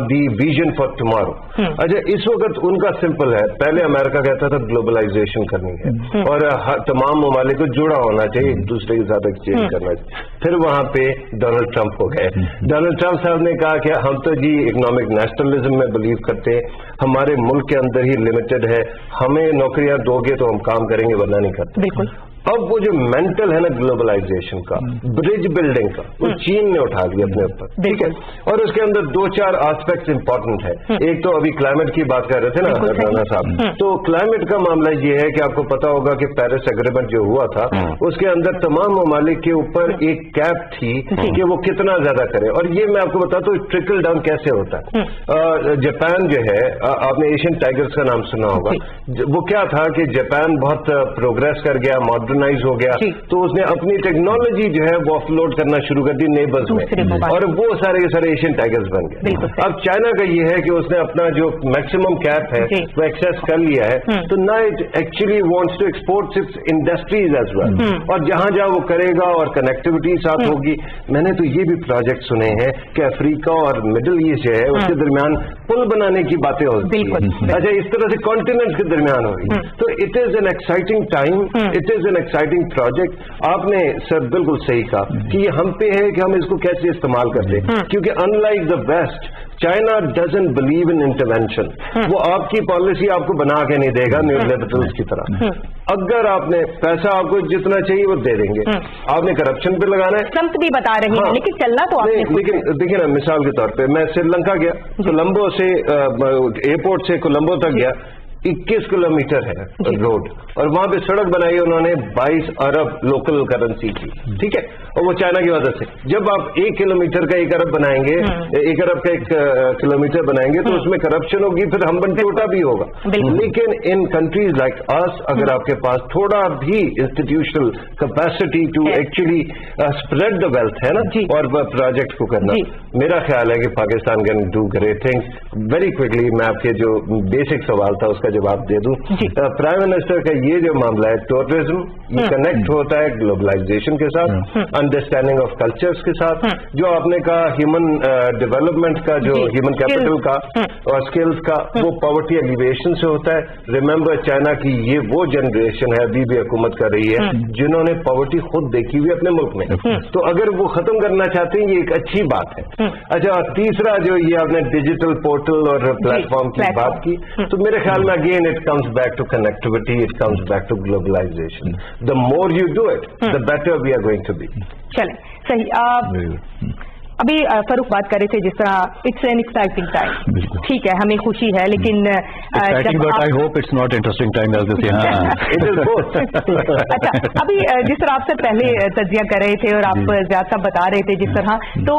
the vision for tomorrow. اچھا, اس وقت ان کا سمپل ہے, پہلے امریکہ کہتا تھا گلوبلائزیشن کرنی ہے اور تمام ممالک کو جڑا ہونا چاہیے, ایک دوسرے کے ساتھ ایکسچینج کرنا چاہیے. پھر وہاں پہ ڈونلڈ ٹرمپ ہو گئے. ڈونلڈ ٹرمپ صاحب نے کہا کہ ہم تو جی اکنامک نیشنلزم میں بلیو کرتے ہیں, ہمارے ملک کے اندر ہی لمیٹڈ ہے, ہمیں نوکریاں دو گے تو ہم کام کریں گے ورنہ نہیں کرتے. بالکل. اب وہ جو مینٹل ہے نا گلوبلائزیشن کا, برج بلڈنگ کا, وہ چین نے اٹھا لیا اپنے اوپر, ٹھیک ہے. اور اس کے اندر 2-4 آسپیکٹس امپورٹنٹ ہے. ایک تو ابھی کلائمیٹ کی بات کر رہے تھے نا رانا صاحب, تو کلائمیٹ کا معاملہ یہ ہے کہ آپ کو پتا ہوگا کہ پیرس ایگریمنٹ جو ہوا تھا اس کے اندر تمام ممالک کے اوپر ایک کیپ تھی کہ وہ کتنا زیادہ کرے. اور یہ میں آپ کو بتاتا ہوں ٹرکل ڈاؤن کیسے ہوتا ہے. جاپان جو ہے, آپ نے ایشین ٹائیگرز کا نام سنا ہوگا, وہ کیا تھا کہ جاپان بہت پروگریس کر گیا, ماڈرنائز ہو گیا, تو اس نے اپنی ٹیکنالوجی جو ہے وہ اپلوڈ کرنا شروع کر دی نیبرز میں, اور وہ سارے ایشین ٹائیگرز بن گئے. اب چائنا کا یہ ہے کہ اس نے اپنا جو میکسیمم کیپ ہے وہ ایکسیس کر لیا ہے, تو نا it actually wants to export its industries as well, اور جہاں جہاں وہ کرے گا اور کنیکٹیوٹی ساتھ ہوگی. میں نے تو یہ بھی پروجیکٹ سنے ہیں کہ افریقہ اور مڈل ایسٹ جو ہے اس کے درمیان پل بنانے کی باتیں ہوتی ہیں. اچھا, اس طرح سے کانٹیننٹ کے درمیان ہوگی. تو it is an exciting time, it is an exciting project. आपने सर बिल्कुल सही कहा कि ये हम पे है कि हम इसको कैसे इस्तेमाल करते हैं, क्योंकि unlike the West, China doesn't believe in intervention. वो आपकी पॉलिसी आपको बना के नहीं देगा न्यूलिबरल्स की तरह. अगर आपने पैसा आपको जितना चाहिए वो दे देंगे. आपने करप्शन पे लगाना है, ट्रम्प भी बता रहे हैं, लेकिन चलना तो आपने. लेकिन देखिए ना, मिसाल के तौर पे मैं श्रीलंका गया, कोलंबो से एयरपोर्ट से कोलंबो तक गया, 21 किलोमीटर है रोड, और वहां पे सड़क बनाई उन्होंने 22 अरब लोकल करेंसी की. ठीक है, और वो चाइना की मदद से. जब आप 1 किलोमीटर का 1 अरब बनाएंगे, 1 अरब का 1 किलोमीटर बनाएंगे, तो उसमें करप्शन होगी, फिर हम्बन टोटा भी होगा. लेकिन इन कंट्रीज लाइक अस, अगर आपके पास थोड़ा भी institutional capacity to actually spread the wealth है ना, और प्रोजेक्ट को करना, मेरा ख्याल है कि Pakistan can do great things. Very quickly मैं आपके जो बेसिक सवाल था उसका जवाब दे दूं. प्राइम मिनिस्टर का ये जो मामला है, टूरिज्म, ये कनेक्ट होता है ग्लोबलाइजेशन के साथ, अंडरस्टैंडिंग ऑफ कल्चर्स के साथ. जो आपने कहा ह्यूमन डेवलपमेंट का, जो ह्यूमन कैपिटल का और स्किल्स का, वो पॉवर्टी एलिवेशन से होता है. रिमेंबर, चाइना की ये वो जनरेशन है, अभी भी हुकूमत कर रही है, जिन्होंने पॉवर्टी खुद देखी हुई अपने मुल्क में. तो अगर वो खत्म करना चाहते हैं, ये एक अच्छी बात है. अच्छा, तीसरा जो ये आपने डिजिटल पोर्टल और प्लेटफॉर्म की बात की, तो मेरे ख्याल में again it comes back to connectivity, it comes back to globalization. The more you do it, the better we are going to be. चलें, सही. अभी फरूख बात कर रहे थे जिस तरह इट्स एन एक्साइटिंग टाइम. ठीक है, हमें खुशी है, लेकिन I hope it's not interesting time. अच्छा, अभी जिस तरह आपसे पहले तज्जिया कर रहे थे और आप ज्यादा बता रहे थे जिस तरह, तो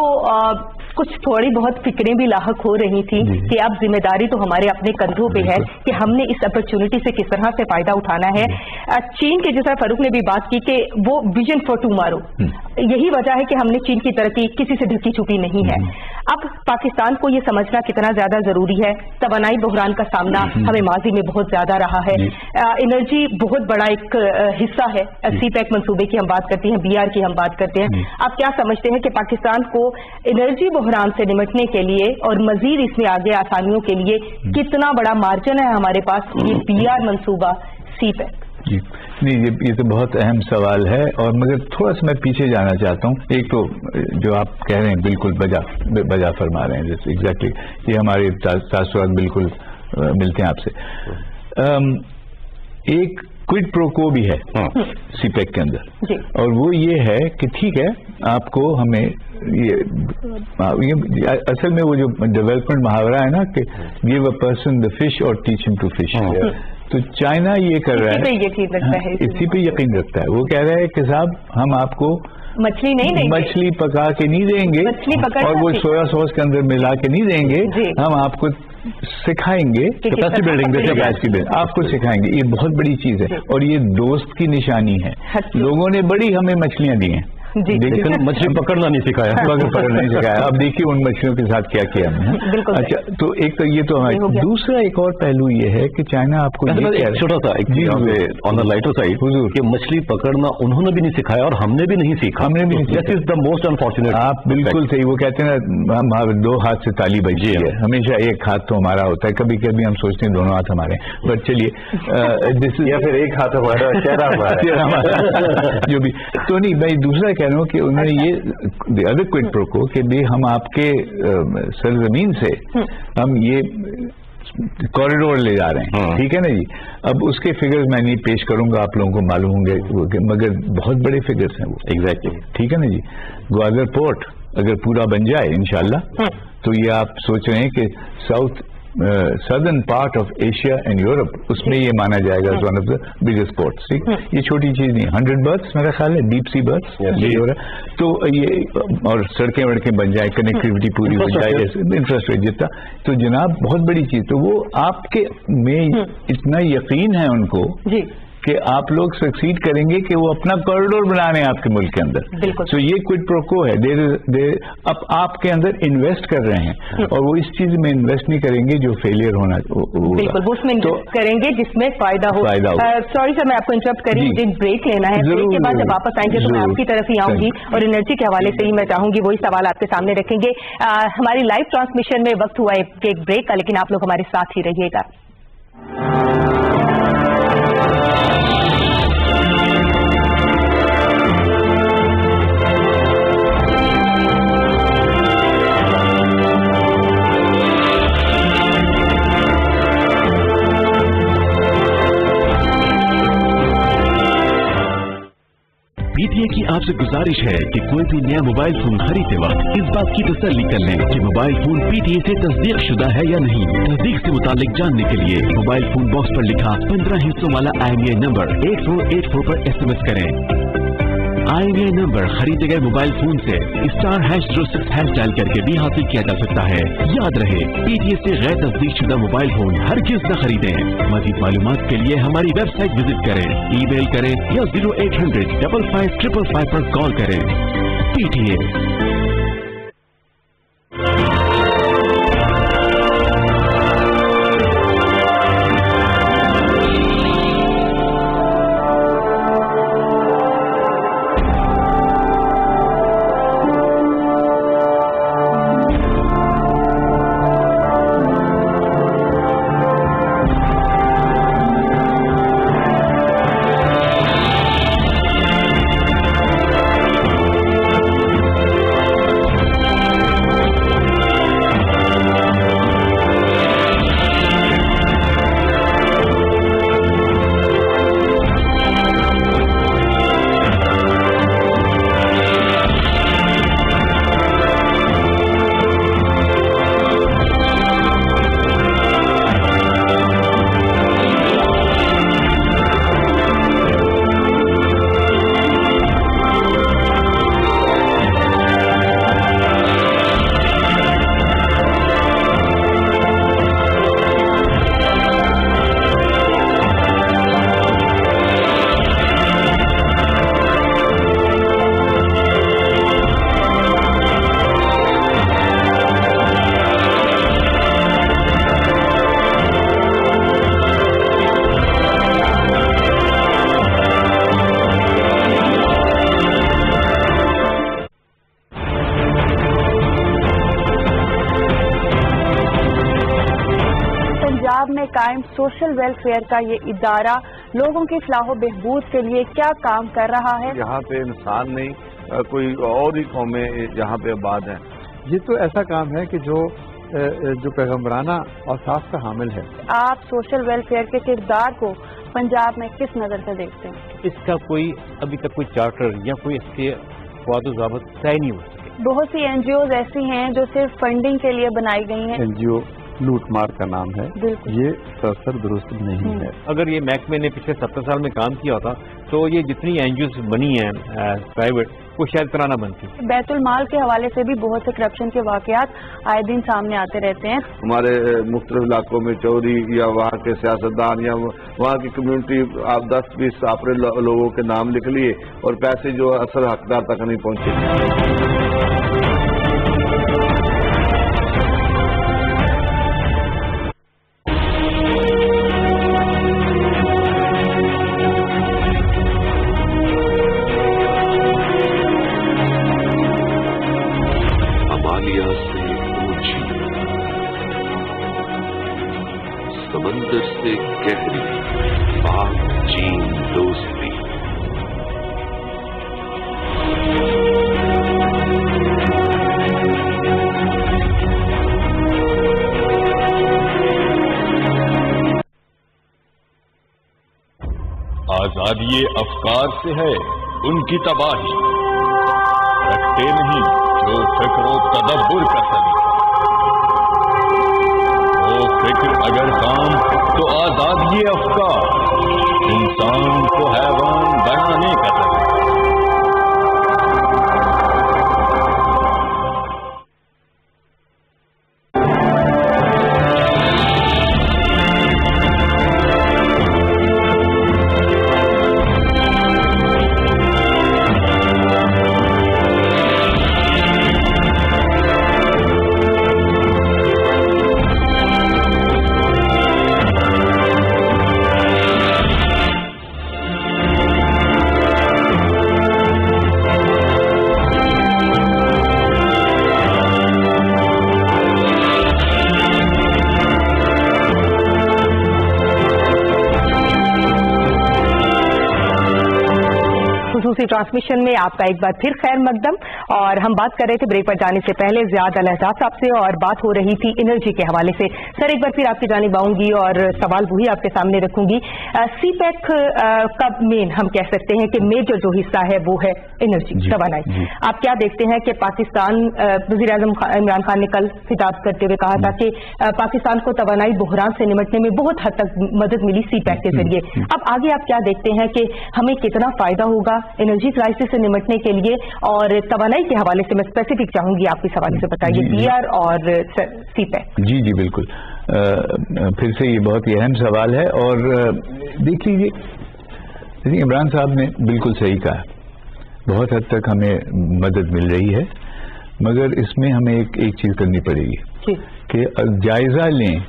कुछ थोड़ी बहुत फिक्रें भी लाहक हो रही थी कि अब जिम्मेदारी तो हमारे अपने कंधों पे है कि हमने इस अपॉर्चुनिटी से किस तरह से फायदा उठाना है. चीन के जिस तरह फरूख ने भी बात की कि वो विजन फॉर टुमारो, यही वजह है कि हमने चीन की तरक्की किसी से ढकी छुपी नहीं है. अब पाकिस्तान को ये समझना कितना ज्यादा जरूरी है. तवानाई बहरान का सामना हमें माजी में बहुत ज्यादा रहा है. एनर्जी बहुत बड़ा एक हिस्सा है. सीपैक मंसूबे की हम बात करते हैं, बीआर की हम बात करते हैं. आप क्या समझते हैं कि पाकिस्तान को एनर्जी बहरान से निपटने के लिए और मजीद इसमें आगे आसानियों के लिए कितना बड़ा मार्जिन है हमारे पास, ये बीआर मंसूबा, सीपैक? जी नहीं, ये तो बहुत अहम सवाल है, और मगर थोड़ा सा मैं पीछे जाना चाहता हूँ. एक तो जो आप कह रहे हैं बिल्कुल बजा फरमा रहे हैं, जैसे एग्जैक्टली ये हमारे तासुरात बिल्कुल मिलते हैं आपसे. एक क्विड प्रो को भी है सीपैक के अंदर, और वो ये है कि ठीक है, आपको हमें ये असल में वो जो डेवलपमेंट मुहावरा है ना कि give a person the fish और टीच हिम टू फिश, तो चाइना ये कर रहा है, इसी पे यकीन रखता है. वो कह रहा है कि साहब हम आपको मछली नहीं देंगे, मछली पका के नहीं देंगे, और वो सोया सॉस के अंदर मिला के नहीं देंगे, हम आपको सिखाएंगे कैपेसिटी बिल्डिंग, आपको सिखाएंगे. ये बहुत बड़ी चीज है, और ये दोस्त की निशानी है. लोगों ने बड़ी हमें मछलियां दी हैं, लेकिन मछली पकड़ना नहीं सिखाया. पकड़ना नहीं सिखाया. अब देखिए उन मछलियों के साथ क्या किया हमने. अच्छा, तो एक तो ये तो हमारे, दूसरा एक और पहलू ये है कि चाइना आपको छोटा सा ऑन द लाइटर साइड कि मछली पकड़ना उन्होंने भी नहीं सिखाया और हमने भी नहीं सीखा. हमने भी नहीं. This is the most unfortunate. आप बिल्कुल सही. वो कहते हैं ना, हम 2 हाथ से ताली बजती है, हमेशा एक हाथ तो हमारा होता है. कभी कभी हम सोचते हैं 2 हाथ हमारे, बट चलिए या फिर एक हाथ हमारा, चेहरा हमारा, जो भी. तो नहीं, मैं दूसरा कह रहा हूँ कि उन्होंने ये अदर क्विड प्रो को कि भी हम आपके सरजमीन से हम ये कॉरिडोर ले जा रहे हैं. ठीक है ना जी. अब उसके फिगर्स मैं नहीं पेश करूंगा, आप लोगों को मालूम होंगे, मगर बहुत बड़े फिगर्स हैं वो. एग्जैक्टली. ठीक है ना जी. ग्वादर पोर्ट अगर पूरा बन जाए इंशाल्लाह, तो ये आप सोच रहे हैं कि southern part of Asia and Europe, उसमें ये माना जाएगा one of the biggest ports. ठीक, ये छोटी चीज नहीं. 100 बर्थ्स मेरा ख्याल है, डीप सी बर्थ्स ये हो रहा है. तो ये, और सड़कें वड़कें बन जाए, कनेक्टिविटी पूरी हो जाए, इंफ्रास्ट्रक्चर जितना, तो जनाब बहुत बड़ी चीज. तो वो आपके में इतना यकीन है उनको कि आप लोग सक्सीड करेंगे कि वो अपना कॉरिडोर बना रहे हैं आपके मुल्क के अंदर. तो ये क्विड प्रो को है. अब आपके अंदर इन्वेस्ट कर रहे हैं, और वो इस चीज में इन्वेस्ट नहीं करेंगे जो फेलियर होना. बिल्कुल, वो उसमें इन्वेस्ट करेंगे जिसमें फायदा हो. सॉरी सर, मैं आपको इंटरप्ट करी, मुझे ब्रेक लेना है. ब्रेक के बाद जब वापस आएंगे तो मैं आपकी तरफ ही आऊंगी, और एनर्जी के हवाले से ही मैं चाहूंगी वही सवाल आपके सामने रखेंगे. हमारी लाइव ट्रांसमिशन में वक्त हुआ एक ब्रेक का, लेकिन आप लोग हमारे साथ ही रहिएगा. आप से गुजारिश है कि कोई भी नया मोबाइल फोन खरीदते वक्त इस बात की तसल्ली कर लें कि मोबाइल फोन PTA से तस्दीक शुदा है या नहीं। तस्दीक से मुतालिक जानने के लिए मोबाइल फोन बॉक्स पर लिखा 15 हिस्सों वाला IMEI नंबर 8484 पर SMS करें। IMEI नंबर खरीदे गए मोबाइल फोन से *#06# डायल करके भी हासिल किया जा सकता है। याद रहे, PTA से गैर तस्दीक शुदा मोबाइल फोन हरगिज़ न खरीदें। मज़ीद मालूमात के लिए हमारी वेबसाइट विजिट करें, ईमेल करें या 0800 55 555 पर कॉल करें। PTA। में कायम सोशल वेलफेयर का ये इदारा लोगों की फलाह व बहबूद के लिए क्या काम कर रहा है? यहाँ पे इंसान नहीं, कोई और ही कौमें यहाँ पे आबाद हैं। ये तो ऐसा काम है कि जो पैगम्बराना और साफ का हामिल है। आप सोशल वेलफेयर के किरदार को पंजाब में किस नज़र से देखते हैं? इसका कोई अभी तक कोई चार्टर या कोई इसके वादो ज़ाबत तय नहीं हुआ। बहुत सी NGOs ऐसी हैं जो सिर्फ फंडिंग के लिए बनाई गई हैं। NGO लूटमार का नाम है, ये सरासर दुरुस्त नहीं है। अगर ये महकमे ने पिछले 70 साल में काम किया होता तो ये जितनी NGOs बनी हैं प्राइवेट, वो शायद तरह ना बनती। बैतुल माल के हवाले से भी बहुत से करप्शन के वाकयात आए दिन सामने आते रहते हैं। हमारे मुख्तलिफ इलाकों में चोरी या वहाँ के सियासतदान या वहाँ की कम्युनिटी, आप 10-20 आपने लोगों के नाम लिख लिए और पैसे जो असल हकदार तक नहीं पहुँचे। समंदर से गहरी पाक चीन दोस्ती, आजादी अफकार से है उनकी तबाही, रखते नहीं जो फिक्र तदब्बुर का सलीका। वो फिक्र अगर काम तो आजादी अफकार, इंसान को हैवान बनाने का तरीका। ट्रांसमिशन में आपका एक बार फिर खैर मकदम। और हम बात कर रहे थे ब्रेक पर जाने से पहले ज़ियाद अल-एहजाज साहब से, और बात हो रही थी एनर्जी के हवाले से। सर, एक बार फिर आपकी जानिब आऊंगी और सवाल वही आपके सामने रखूंगी। सीपैक का मेन हम कह सकते हैं कि मेजर जो हिस्सा है वो है एनर्जी, तवानाई। आप क्या देखते हैं कि पाकिस्तान, वज़ीर आज़म इमरान खान ने कल खिताब करते हुए कहा था कि पाकिस्तान को तवानाई बहरान से निपटने में बहुत हद तक मदद मिली सीपैक के जरिए। अब आगे आप क्या देखते हैं कि हमें कितना फायदा होगा एनर्जी क्राइसिस से निपटने के लिए? और तवानाई के हवाले से मैं स्पेसिफिक चाहूंगी आपके सवाल से बताइए, पीआर और सीपैक। जी जी बिल्कुल, फिर से ये बहुत ही अहम सवाल है। और देख लीजिए, इमरान साहब ने बिल्कुल सही कहा, बहुत हद तक हमें मदद मिल रही है, मगर इसमें हमें एक चीज करनी पड़ेगी कि जायजा लें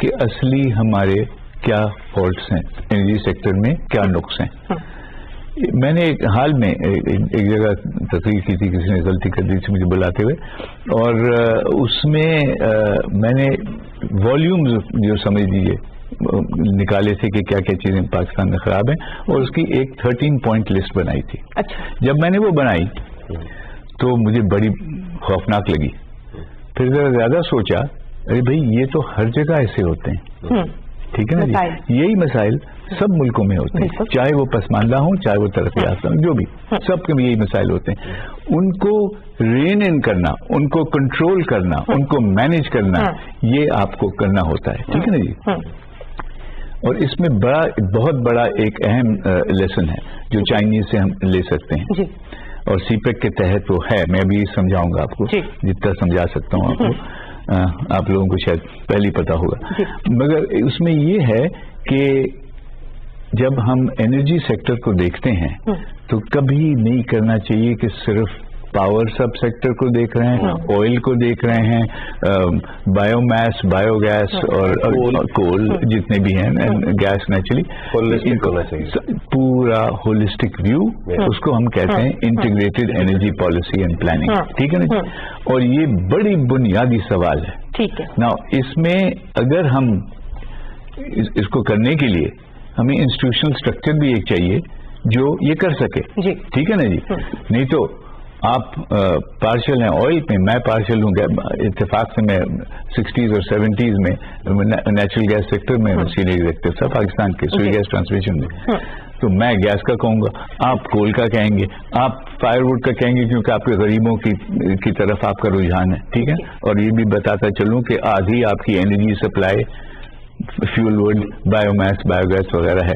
कि असली हमारे क्या फॉल्ट्स हैं एनर्जी सेक्टर में, क्या नुक्स हैं। मैंने एक हाल में एक जगह तकरीर की थी, किसी ने गलती कर दी थी मुझे बुलाते हुए, और उसमें मैंने वॉल्यूम्स जो समझ लीजिए निकाले थे कि क्या क्या चीजें पाकिस्तान में खराब हैं, और उसकी एक 13 पॉइंट लिस्ट बनाई थी। अच्छा। जब मैंने वो बनाई तो मुझे बड़ी खौफनाक लगी। फिर जरा ज्यादा सोचा, अरे भाई ये तो हर जगह ऐसे होते हैं, ठीक है ना जी, यही मसाइल सब मुल्कों में होते हैं, चाहे वो पसमानदा हो, चाहे वो तरक्की याफ्ता हो, जो भी, सबके में यही मसाइल होते हैं। उनको रेन इन करना, उनको कंट्रोल करना, उनको मैनेज करना, ये आपको करना होता है, ठीक है ना जी। और इसमें बहुत बड़ा एक अहम लेसन है जो चाइनीज से हम ले सकते हैं जी। और सीपैक के तहत वो है, मैं भी समझाऊंगा आपको जितना समझा सकता हूँ आपको, आप लोगों को शायद पहले ही पता होगा, मगर उसमें ये है कि जब हम एनर्जी सेक्टर को देखते हैं तो कभी नहीं करना चाहिए कि सिर्फ पावर सब सेक्टर को देख रहे हैं, ऑयल को देख रहे हैं, बायोमास, बायोगैस और कोल जितने भी हैं, गैस नेचुरली, पूरा होलिस्टिक व्यू, उसको हम कहते हैं integrated energy policy and planning, ठीक है ना। और ये बड़ी बुनियादी सवाल है, ठीक है ना। इसमें अगर हम इसको करने के लिए हमें इंस्टीट्यूशनल स्ट्रक्चर भी एक चाहिए जो ये कर सके, ठीक है ना जी। नहीं तो आप पार्शियल हैं ऑयल में, मैं पार्शियल हूँ, इत्तेफाक से मैं 60s और 70s में नेचुरल गैस सेक्टर में सीनियर एग्जीक्यूटिव था पाकिस्तान के सुई गैस ट्रांसमिशन में, तो मैं गैस का कहूँगा, आप कोल का कहेंगे, आप फायरवुड का कहेंगे, क्योंकि आपके गरीबों की तरफ आपका रुझान है, ठीक है। और ये भी बताता चलूँ कि आधी आपकी energy supply fuel wood, biomass, biogas वगैरह है,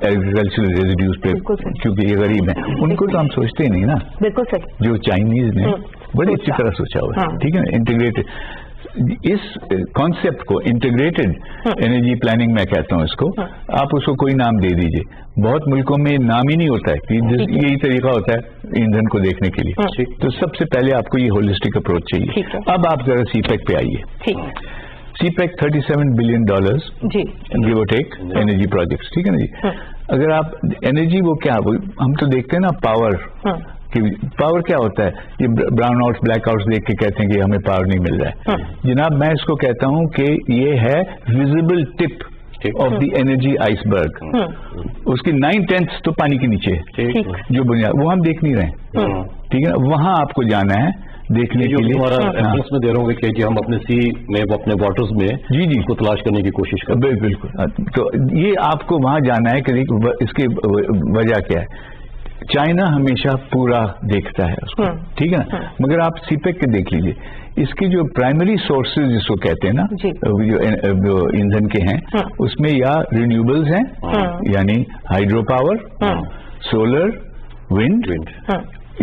एग्रीकल्चरल रेजिड्यूज पे, क्योंकि ये गरीब हैं, उनको तो हम सोचते ही नहीं ना। बिल्कुल सही। जो चाइनीज ने बड़ी अच्छी तरह सोचा हुआ है, ठीक है ना, इंटीग्रेटेड। इस कॉन्सेप्ट को इंटीग्रेटेड एनर्जी प्लानिंग मैं कहता हूँ इसको, आप उसको कोई नाम दे दीजिए, बहुत मुल्कों में नाम ही नहीं होता है, यही तरीका होता है ईंधन को देखने के लिए। तो सबसे पहले आपको ये होलिस्टिक अप्रोच चाहिए। अब आप जरा सीपैक पे आइए। सीपैक $37 बिलियन गिव और टेक एनर्जी प्रोजेक्ट्स, ठीक है ना जी। अगर आप एनर्जी वो क्या, हम तो देखते हैं ना पावर कि पावर क्या होता है, ये ब्राउन आउट्स ब्लैक आउट्स देख के कहते हैं कि हमें पावर नहीं मिल रहा है। जनाब मैं इसको कहता हूं कि ये है visible tip of the energy iceberg, उसकी 9/10 तो पानी के नीचे है, जो बुनियाद वो हम देख नहीं रहे, ठीक है ना। वहां आपको जाना है देखने के लिए। हमारा एड्रेस में दे रहा हूँ कि हम अपने सी में, अपने वाटर्स में जी उसको तलाश करने की कोशिश करें। बिल्कुल, तो ये आपको वहां जाना है कि इसकी वजह क्या है। चाइना हमेशा पूरा देखता है उसको, ठीक है ना, मगर आप सीपैक के देख लीजिए, इसके जो प्राइमरी सोर्सेज जिसको कहते हैं ना, जो ईंधन के हैं, उसमें या रिन्यूएबल्स हैं, यानी hydro power, solar, wind,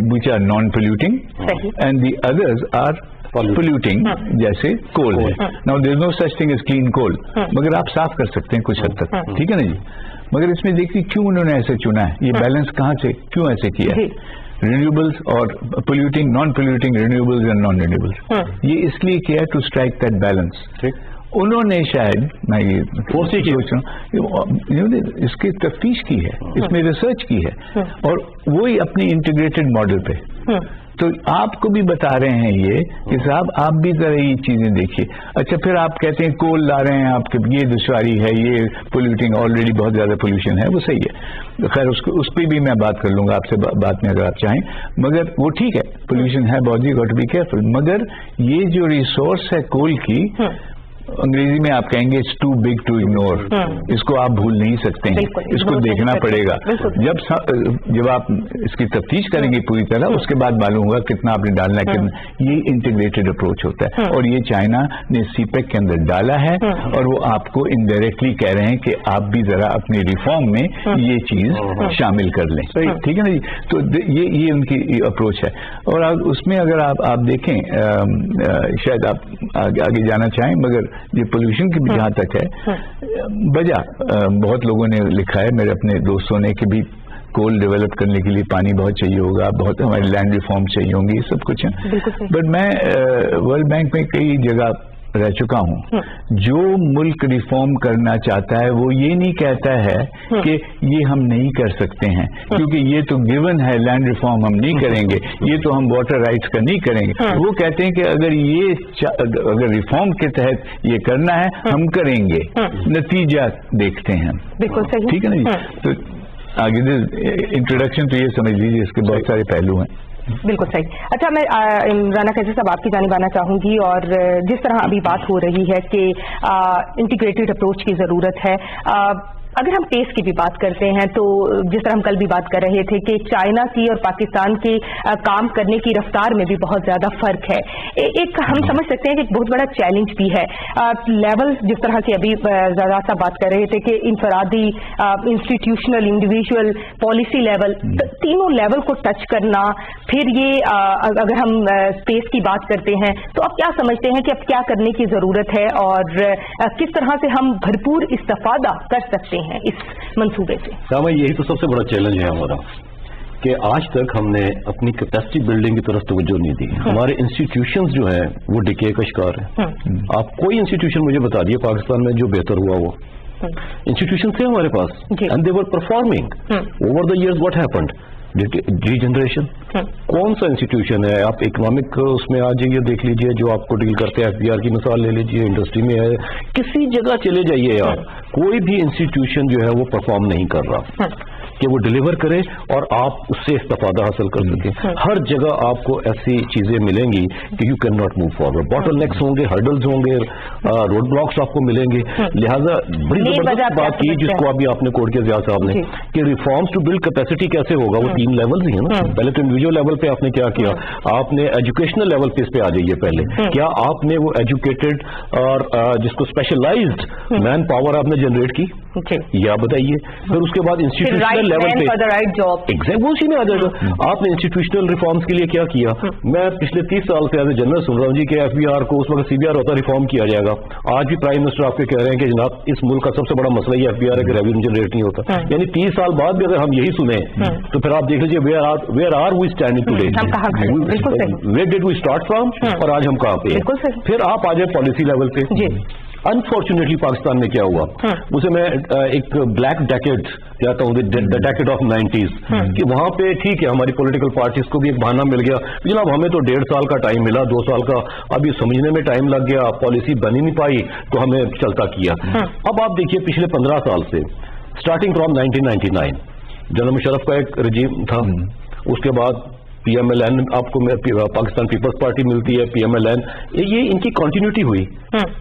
which are non-polluting and the others are polluting, जैसे कोल है। Now there is no such thing as clean coal, मगर आप साफ कर सकते हैं कुछ हद तक, ठीक है ना जी। मगर इसमें देखिए क्यों उन्होंने ऐसे चुना है, ये बैलेंस कहाँ से, क्यों ऐसे किया है, रिन्यूएबल्स और polluting, non polluting, renewables and non renewables, ये इसलिए किया है टू स्ट्राइक दैट बैलेंस। उन्होंने शायद, मैं ये सोच रहा हूँ, इसकी तफ्तीश की है, इसमें रिसर्च की है, और वही अपनी इंटीग्रेटेड मॉडल पे, तो आपको भी बता रहे हैं ये कि साहब आप भी जरा ये चीजें देखिए। अच्छा, फिर आप कहते हैं कोल ला रहे हैं, आपके ये दुश्वारी है, ये पोल्यूटिंग, ऑलरेडी बहुत ज्यादा पोल्यूशन है, वो सही है, खैर उस पर भी मैं बात कर लूंगा आपसे बाद में अगर आप चाहें, मगर वो ठीक है, पोल्यूशन है बहुत, you got to be careful. मगर ये जो रिसोर्स है कोल की, अंग्रेजी में आप कहेंगे it's too big to ignore, इसको आप भूल नहीं सकते हैं, इसको देखना पड़ेगा। जब आप इसकी तफ्तीश करेंगे पूरी तरह, उसके बाद मालूम होगा कितना आपने डालना है, कितना। ये इंटीग्रेटेड अप्रोच होता है, और ये चाइना ने सीपेक के अंदर डाला है, और वो आपको इनडायरेक्टली कह रहे हैं कि आप भी जरा अपनी रिफॉर्म में ये चीज शामिल कर लें, ठीक है ना जी। तो ये उनकी अप्रोच है, और उसमें अगर आप देखें, शायद आप आगे जाना चाहें, मगर ये पोल्यूशन की भी जहां तक है, वजह बहुत लोगों ने लिखा है, मेरे अपने दोस्तों ने, कि भी कोल डेवलप करने के लिए पानी बहुत चाहिए होगा, बहुत हमारी लैंड रिफॉर्म चाहिए होंगी, सब कुछ है। बट मैं वर्ल्ड बैंक में कई जगह रह चुका हूं, जो मुल्क रिफॉर्म करना चाहता है वो ये नहीं कहता है कि ये हम नहीं कर सकते हैं, क्योंकि ये तो गिवन है, लैंड रिफॉर्म हम नहीं करेंगे, ये तो हम वाटर राइट्स का नहीं करेंगे। वो कहते हैं कि अगर रिफॉर्म के तहत ये करना है हम करेंगे, नतीजा देखते हैं। बिल्कुल सही, ठीक है ना जी। तो आगे इंट्रोडक्शन तो ये समझ लीजिए, इसके बहुत सारे पहलू हैं। बिल्कुल सही। अच्छा, मैं राना कैसे साहब आपकी जानिब आना चाहूंगी, और जिस तरह अभी बात हो रही है कि इंटीग्रेटेड अप्रोच की जरूरत है, अगर हम पेस की भी बात करते हैं, तो जिस तरह हम कल भी बात कर रहे थे कि चाइना की और पाकिस्तान की काम करने की रफ्तार में भी बहुत ज्यादा फर्क है। एक हम समझ सकते हैं कि एक बहुत बड़ा चैलेंज भी है। लेवल जिस तरह की अभी ज़रा सा बात कर रहे थे कि इंफरादी, इंस्टीट्यूशनल, इंडिविजुअल, पॉलिसी लेवल, तीनों लेवल को टच करना। फिर ये अगर हम स्पेस की बात करते हैं, तो आप क्या समझते हैं कि अब क्या करने की जरूरत है, और किस तरह से हम भरपूर इस्तेफादा कर सकते हैं इस मंसूबे से? सामा, यही तो सबसे बड़ा चैलेंज है हमारा, कि आज तक हमने अपनी कैपेसिटी बिल्डिंग की तरफ तवज्जो नहीं दी। हमारे इंस्टीट्यूशंस जो हैं वो डिके का शिकार है। आप कोई इंस्टीट्यूशन मुझे बता दिए पाकिस्तान में जो बेहतर हुआ, वो इंस्टीट्यूशन थे हमारे पास, and they were performing over the years. What happened? Regeneration. कौन सा इंस्टीट्यूशन है, आप इकोनॉमिक उसमें आ जाइए, देख लीजिए, जो आपको डील करते हैं, एफबीआर की मिसाल ले लीजिए, इंडस्ट्री में है, किसी जगह चले जाइए यार, कोई भी इंस्टीट्यूशन जो है वो परफॉर्म नहीं कर रहा कि वो डिलीवर करे और आप उससे इस्तेफादा हासिल कर सकें। हर जगह आपको ऐसी चीजें मिलेंगी कि you can not move forward, bottle next होंगे, हर्डल्स होंगे, रोड ब्लॉक्स आपको मिलेंगे। लिहाजा बड़ी जबरदस्त बात की जिसको अभी आपने कोट किया ज़िया साहब ने, कि रिफॉर्म्स टू बिल्ड कैपेसिटी कैसे होगा, वो 3 लेवल ही है ना। पहले तो इंडिविजुअल लेवल पे आपने क्या किया, आपने एजुकेशनल लेवल पे इस पे आ जाइए पहले, क्या आपने वो एजुकेटेड और जिसको स्पेशलाइज्ड मैन पावर आपने जनरेट की, या बताइए। फिर उसके बाद इंस्टीट्यूशनल लेवल पे उसी में आ जाएगा। आपने इंस्टीट्यूशनल रिफॉर्म्स के लिए क्या किया? मैं पिछले 30 साल से एज ए जनरल सुन रहा हूँ जी कि एफबीआर को, उस वक्त सीबीआर होता, रिफॉर्म किया जाएगा। आज भी प्राइम मिनिस्टर आपके कह रहे हैं कि जनाब इस मुल्क का सबसे बड़ा मसला ये एफबीआर है कि रेवेन्यू जनरेट नहीं होता। यानी 30 साल बाद भी अगर हम यही सुने तो फिर आप देख लीजिए where are we standing today, where did we start from, और आज हम कहाँ पे हैं। फिर आप आ जाए पॉलिसी लेवल पे। अनफॉर्चुनेटली पाकिस्तान में क्या हुआ, उसे मैं एक ब्लैक डेकेड कहता हूँ, द डेकेड ऑफ 90s, कि वहां पे ठीक है हमारी पॉलिटिकल पार्टीज को भी एक बहाना मिल गया, जनाब हमें तो 1.5 साल का टाइम मिला, 2 साल का, अब ये समझने में टाइम लग गया, पॉलिसी बन ही नहीं पाई, तो हमें चलता किया। अब आप देखिए पिछले 15 साल से, स्टार्टिंग फ्रॉम 1999 जनरल मुशर्रफ का एक रजीम था, उसके बाद PMLN आपको पाकिस्तान पीपल्स पार्टी मिलती है, PMLN, ये इनकी कंटिन्यूटी हुई।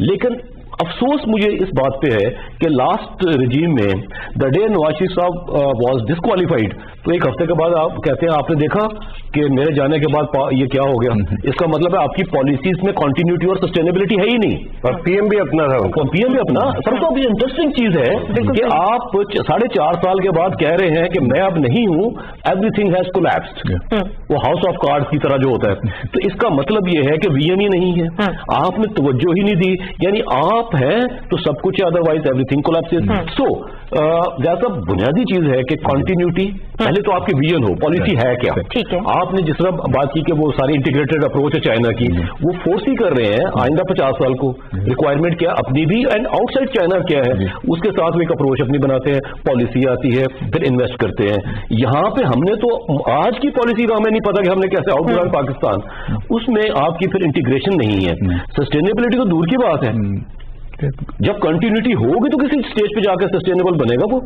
लेकिन अफसोस मुझे इस बात पे है कि लास्ट रजीम में द डे नवाज शरीफ साहब वाज डिस्क्वालीफाइड, तो एक हफ्ते के बाद आप कहते हैं आपने देखा कि मेरे जाने के बाद ये क्या हो गया। इसका मतलब है आपकी पॉलिसीज में कंटिन्यूटी और सस्टेनेबिलिटी है ही नहीं। और पीएम भी अपना था, पीएम भी अपना। सर तो अभी इंटरेस्टिंग चीज है कि आप 4.5 साल के बाद कह रहे हैं कि मैं अब नहीं हूं, एवरीथिंग हैज कोलैप्स्ड, वो हाउस ऑफ कार्ड्स की तरह जो होता है। तो इसका मतलब ये है कि विजन ही नहीं है, आपने तवज्जो ही नहीं दी, यानी आप हैं तो सब कुछ है, अदरवाइज एवरीथिंग कोलैप्सेस। सो जैसा बुनियादी चीज है कि कंटिन्यूटी, पहले तो आपकी विजन हो, पॉलिसी है क्या। ठीक है, आपने जिस तरह बात की कि वो सारी इंटीग्रेटेड अप्रोच है चाइना की, वो फोर्स ही कर रहे हैं आइंदा 50 साल को। रिक्वायरमेंट क्या अपनी भी एंड आउटसाइड चाइना क्या है, उसके साथ वो एक अप्रोच अपनी बनाते हैं, पॉलिसी आती है, फिर इन्वेस्ट करते हैं। यहाँ पे हमने तो आज की पॉलिसी का हमें नहीं पता कि हमने कैसे आउट किया पाकिस्तान, उसमें आपकी फिर इंटीग्रेशन नहीं है, सस्टेनेबिलिटी तो दूर की बात है। जब कंटिन्यूटी होगी तो किसी स्टेज पे जाकर सस्टेनेबल बनेगा, वो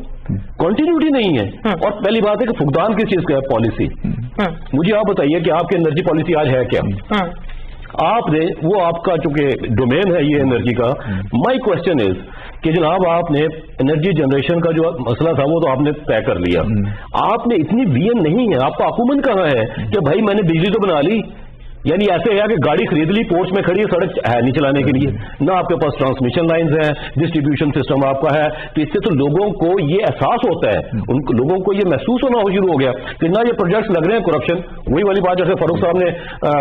कंटिन्यूटी नहीं है। और पहली बात है कि फुकदान किस चीज का है, पॉलिसी। मुझे आप बताइए कि आपकी एनर्जी पॉलिसी आज है क्या? आपने वो आपका चूंकि डोमेन है ये एनर्जी का, माई क्वेश्चन इज कि जनाब आपने एनर्जी जनरेशन का जो मसला था वो तो आपने तय कर लिया, आपने इतनी विजन नहीं है, आपका अकूमन कहाँ है कि भाई मैंने बिजली तो बना ली, यानी ऐसे है कि गाड़ी खरीद ली, पोर्ट्स में खड़ी है, सड़क है नहीं चलाने के लिए, ना आपके पास ट्रांसमिशन लाइंस हैं, डिस्ट्रीब्यूशन सिस्टम आपका है। तो इससे तो लोगों को ये एहसास होता है, उन लोगों को ये महसूस होना शुरू हो गया कि ना ये प्रोजेक्ट्स लग रहे हैं करप्शन। वही वाली बात जैसे फारूक साहब ने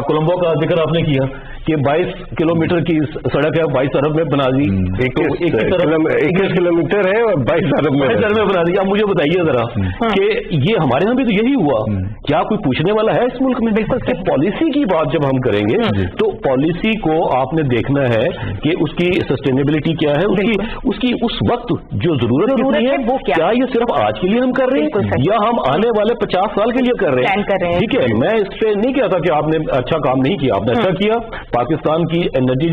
कोलंबो का जिक्र आपने किया कि 22 किलोमीटर की सड़क है, 22 अरब में बना दी, 21 किलोमीटर है और 22 अरब में बना दी। अब मुझे बताइए जरा कि ये हमारे यहाँ भी तो यही हुआ, क्या कोई पूछने वाला है इस मुल्क में? बिल्कुल, पॉलिसी की बात जब हम करेंगे तो पॉलिसी को आपने देखना है कि उसकी सस्टेनेबिलिटी क्या है, उसकी उस वक्त जो जरूरत कितनी है, वो क्या ये सिर्फ आज के लिए हम कर रहे हैं या हम आने वाले 50 साल के लिए कर रहे हैं? ठीक है, मैं इस पे नहीं कहता कि आपने अच्छा काम नहीं किया, आपने अच्छा किया, पाकिस्तान की एनर्जी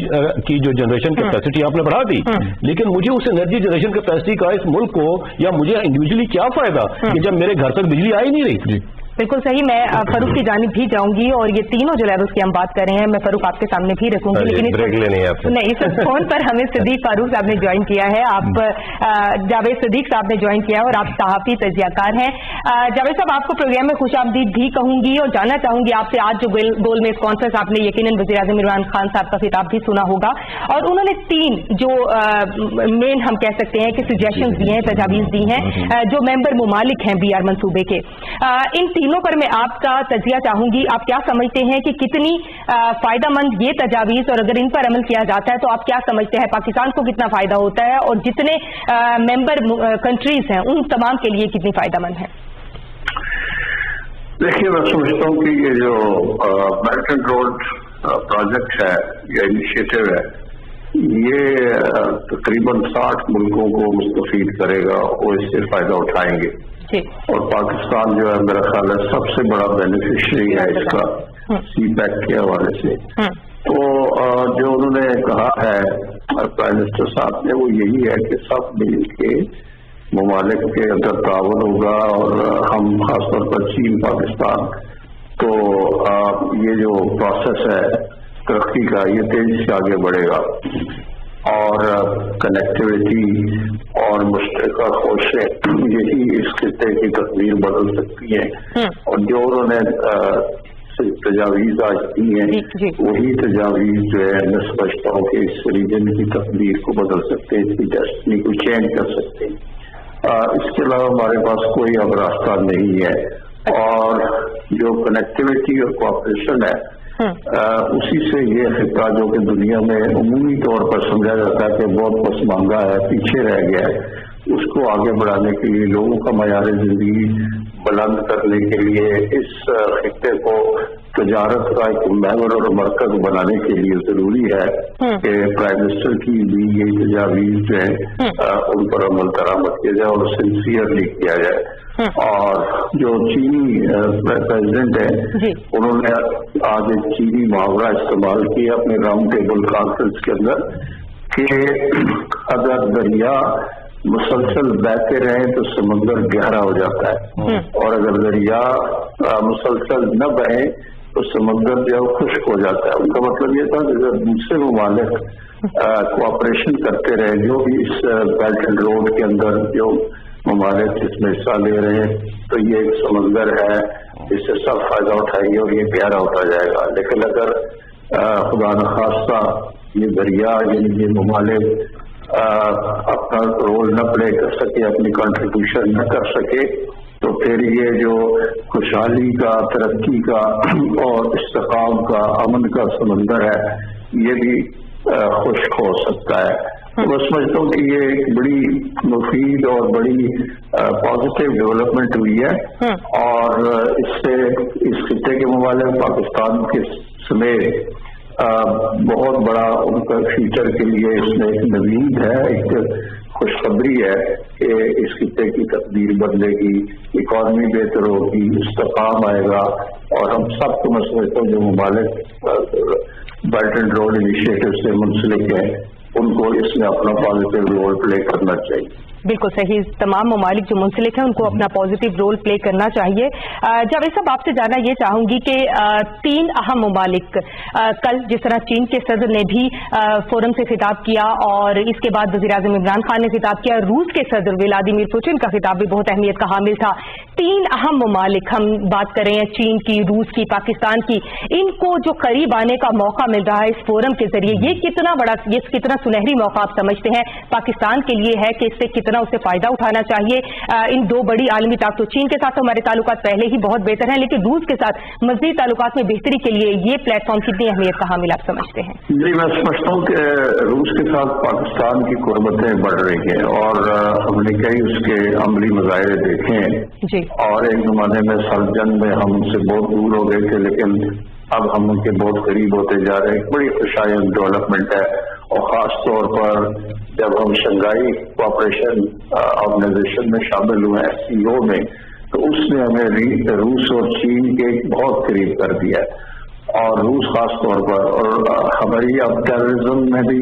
की जो जनरेशन कैपेसिटी आपने बढ़ा दी, लेकिन मुझे उस एनर्जी जनरेशन कैपेसिटी का इस मुल्क को या मुझे इंडिविजुअली क्या फायदा कि जब मेरे घर तक बिजली आ ही नहीं रही। बिल्कुल सही, मैं फरूक की जानिब भी जाऊंगी और ये तीनों जो लेवल्स की हम बात कर रहे हैं मैं फरूक आपके सामने भी रखूंगी, लेकिन इस फोन पर हमें सिद्दीक फारूक साहब ने ज्वाइन किया है। आप जावेद सिद्दीक साहब ने ज्वाइन किया है और आप सहाफी तजियाकार हैं। जावेद साहब, आपको प्रोग्राम में खुशामदीद भी कहूंगी और जानना चाहूंगी आपसे, आज जो गोलमेज कॉन्फ्रेंस आपने यकीनन वज़ीर-ए-आज़म इमरान खान साहब का खिताब भी सुना होगा और उन्होंने 3 जो मेन हम कह सकते हैं कि सजेशंस दिए हैं, तजावीज़ दी हैं जो मेंबर मुमालिक हैं BR मंसूबे के, इन तीनों पर मैं आपका तजिया चाहूंगी। आप क्या समझते हैं कि कितनी फायदेमंद ये तजावीज, और अगर इन पर अमल किया जाता है तो आप क्या समझते हैं पाकिस्तान को कितना फायदा होता है और जितने मेंबर कंट्रीज हैं उन तमाम के लिए कितनी फायदेमंद है? देखिए, मैं समझता हूँ कि ये जो बेल्ट एंड रोड प्रोजेक्ट है या इनिशिएटिव है, ये तकरीबन 60 मुल्कों को मुस्तफीद करेगा और इससे फायदा उठाएंगे और पाकिस्तान जो है मेरा ख्याल है सबसे बड़ा बेनिफिशियरी है इसका CPEC के हवाले से। तो जो उन्होंने कहा है प्राइम मिनिस्टर साहब ने, वो यही है कि सब मिल के ममालिक के अंदर ताउन होगा और हम खासतौर पर चीन, पाकिस्तान, तो ये जो प्रोसेस है तरक्की का ये तेजी से आगे बढ़ेगा और कनेक्टिविटी और मुश्तरका कोशिशें यही इस खित्ते की तस्वीर बदल सकती हैं। और जो उन्होंने तजावीज आज दी हैं वही तजावीज जो है मैं समझता हूँ कि इस रीजन की तस्वीर को बदल सकते हैं, इसकी डेस्टिनी को चेंज कर सकते हैं। इसके अलावा हमारे पास कोई अब रास्ता नहीं है। और जो कनेक्टिविटी और कोऑपरेशन है उसी से ये खिता जो कि दुनिया में उमूमी तौर पर समझा जाता है कि बहुत पसमानदा है, पीछे रह गया है, उसको आगे बढ़ाने के लिए, लोगों का मयार जिंदगी बुलंद करने के लिए, इस खिते को तजारत का एक महवर और मरकज बनाने के लिए जरूरी है कि प्राइम मिनिस्टर की दी गई तजावीज जो है उन पर अमल दरामद किया जाए और सिंसियरली किया जाए। और जो चीनी प्रेसिडेंट है उन्होंने आज एक चीनी मुहावरा इस्तेमाल किया अपने राउंड टेबल कॉन्फ्रेंस के अंदर कि अगर दरिया मुसलसल बहते रहे तो समंदर गहरा हो जाता है और अगर दरिया मुसलसल न बहे तो समंदर जो है खुश्क हो जाता है। उनका मतलब ये था कि अगर दूसरे ममालिक कोऑपरेशन करते रहे, जो भी इस बेल्ट एंड रोड के अंदर जो ममालिक इसमें हिस्सा ले रहे हैं, तो ये एक समंदर है, इससे सब फायदा उठाएंगे और ये गहरा होता जाएगा। लेकिन अगर खुदा न खास्ता ये दरिया यानी ये ममालिक अपना रोल न प्ले कर सके, अपनी कंट्रीब्यूशन न कर सके, तो फिर ये जो खुशहाली का, तरक्की का और इस्तेकाम का, अमन का समंदर है, ये भी खुश्क हो सकता है। मैं समझता हूँ कि ये एक बड़ी मुफीद और बड़ी पॉजिटिव डेवलपमेंट हुई है और इससे इस खित्ते के मुकाबले पाकिस्तान के समेत बहुत बड़ा उनका फ्यूचर के लिए इसमें एक नवीद है, एक खुशखबरी है कि इस खित्ते की तकदीर बदलेगी, इकॉनमी बेहतर होगी, इस्तेकाम आएगा और हम सबको मैं समझता हूँ जो मुमालिक बेल्ट एंड रोड इनिशिएटिव से मुंसलिक हैं उनको इसमें अपना पॉजिटिव रोल प्ले करना चाहिए। बिल्कुल सही, तमाम ममालिक जो मुंसलिक हैं उनको अपना पॉजिटिव रोल प्ले करना चाहिए। जावेद साहब, आपसे जानना ये चाहूंगी कि 3 अहम ममालिक कल जिस तरह चीन के सदर ने भी फोरम से खिताब किया और इसके बाद वज़ीर-ए-आज़म इमरान खान ने खिताब किया, रूस के सदर व्लादिमीर पुतिन का खिताब भी बहुत अहमियत का हामिल था। 3 अहम ममालिक, हम बात कर रहे हैं चीन की, रूस की, पाकिस्तान की, इनको जो करीब आने का मौका मिल रहा है इस फोरम के जरिए, ये कितना सुनहरी मौका आप समझते हैं पाकिस्तान के लिए है कि इससे कितना उसे फायदा उठाना चाहिए? इन 2 बड़ी आलमी ताकतों, चीन के साथ तो हमारे ताल्लुकात पहले ही बहुत बेहतर हैं, लेकिन रूस के साथ मज़ीद ताल्लुकात में बेहतरी के लिए ये प्लेटफॉर्म कितनी अहमियत का हामिल आप समझते हैं? जी, मैं समझता हूँ कि रूस के साथ पाकिस्तान की कुर्बतें बढ़ रही हैं और हमने कई उसके अमली मुजाहरे देखे हैं और एक जमाने में सर्जन में हम उनसे बहुत दूर हो गए थे, लेकिन अब हम उनके बहुत करीब होते जा रहे हैं। बड़ी खुशायन डेवलपमेंट है और ख़ास तौर पर जब हम शंघाई कोऑपरेशन ऑर्गेनाइजेशन में शामिल हुए SCO में, तो उसने हमें रूस और चीन के बहुत करीब कर दिया है और रूस खास तौर पर, और हमारी अब टेररिज्म में भी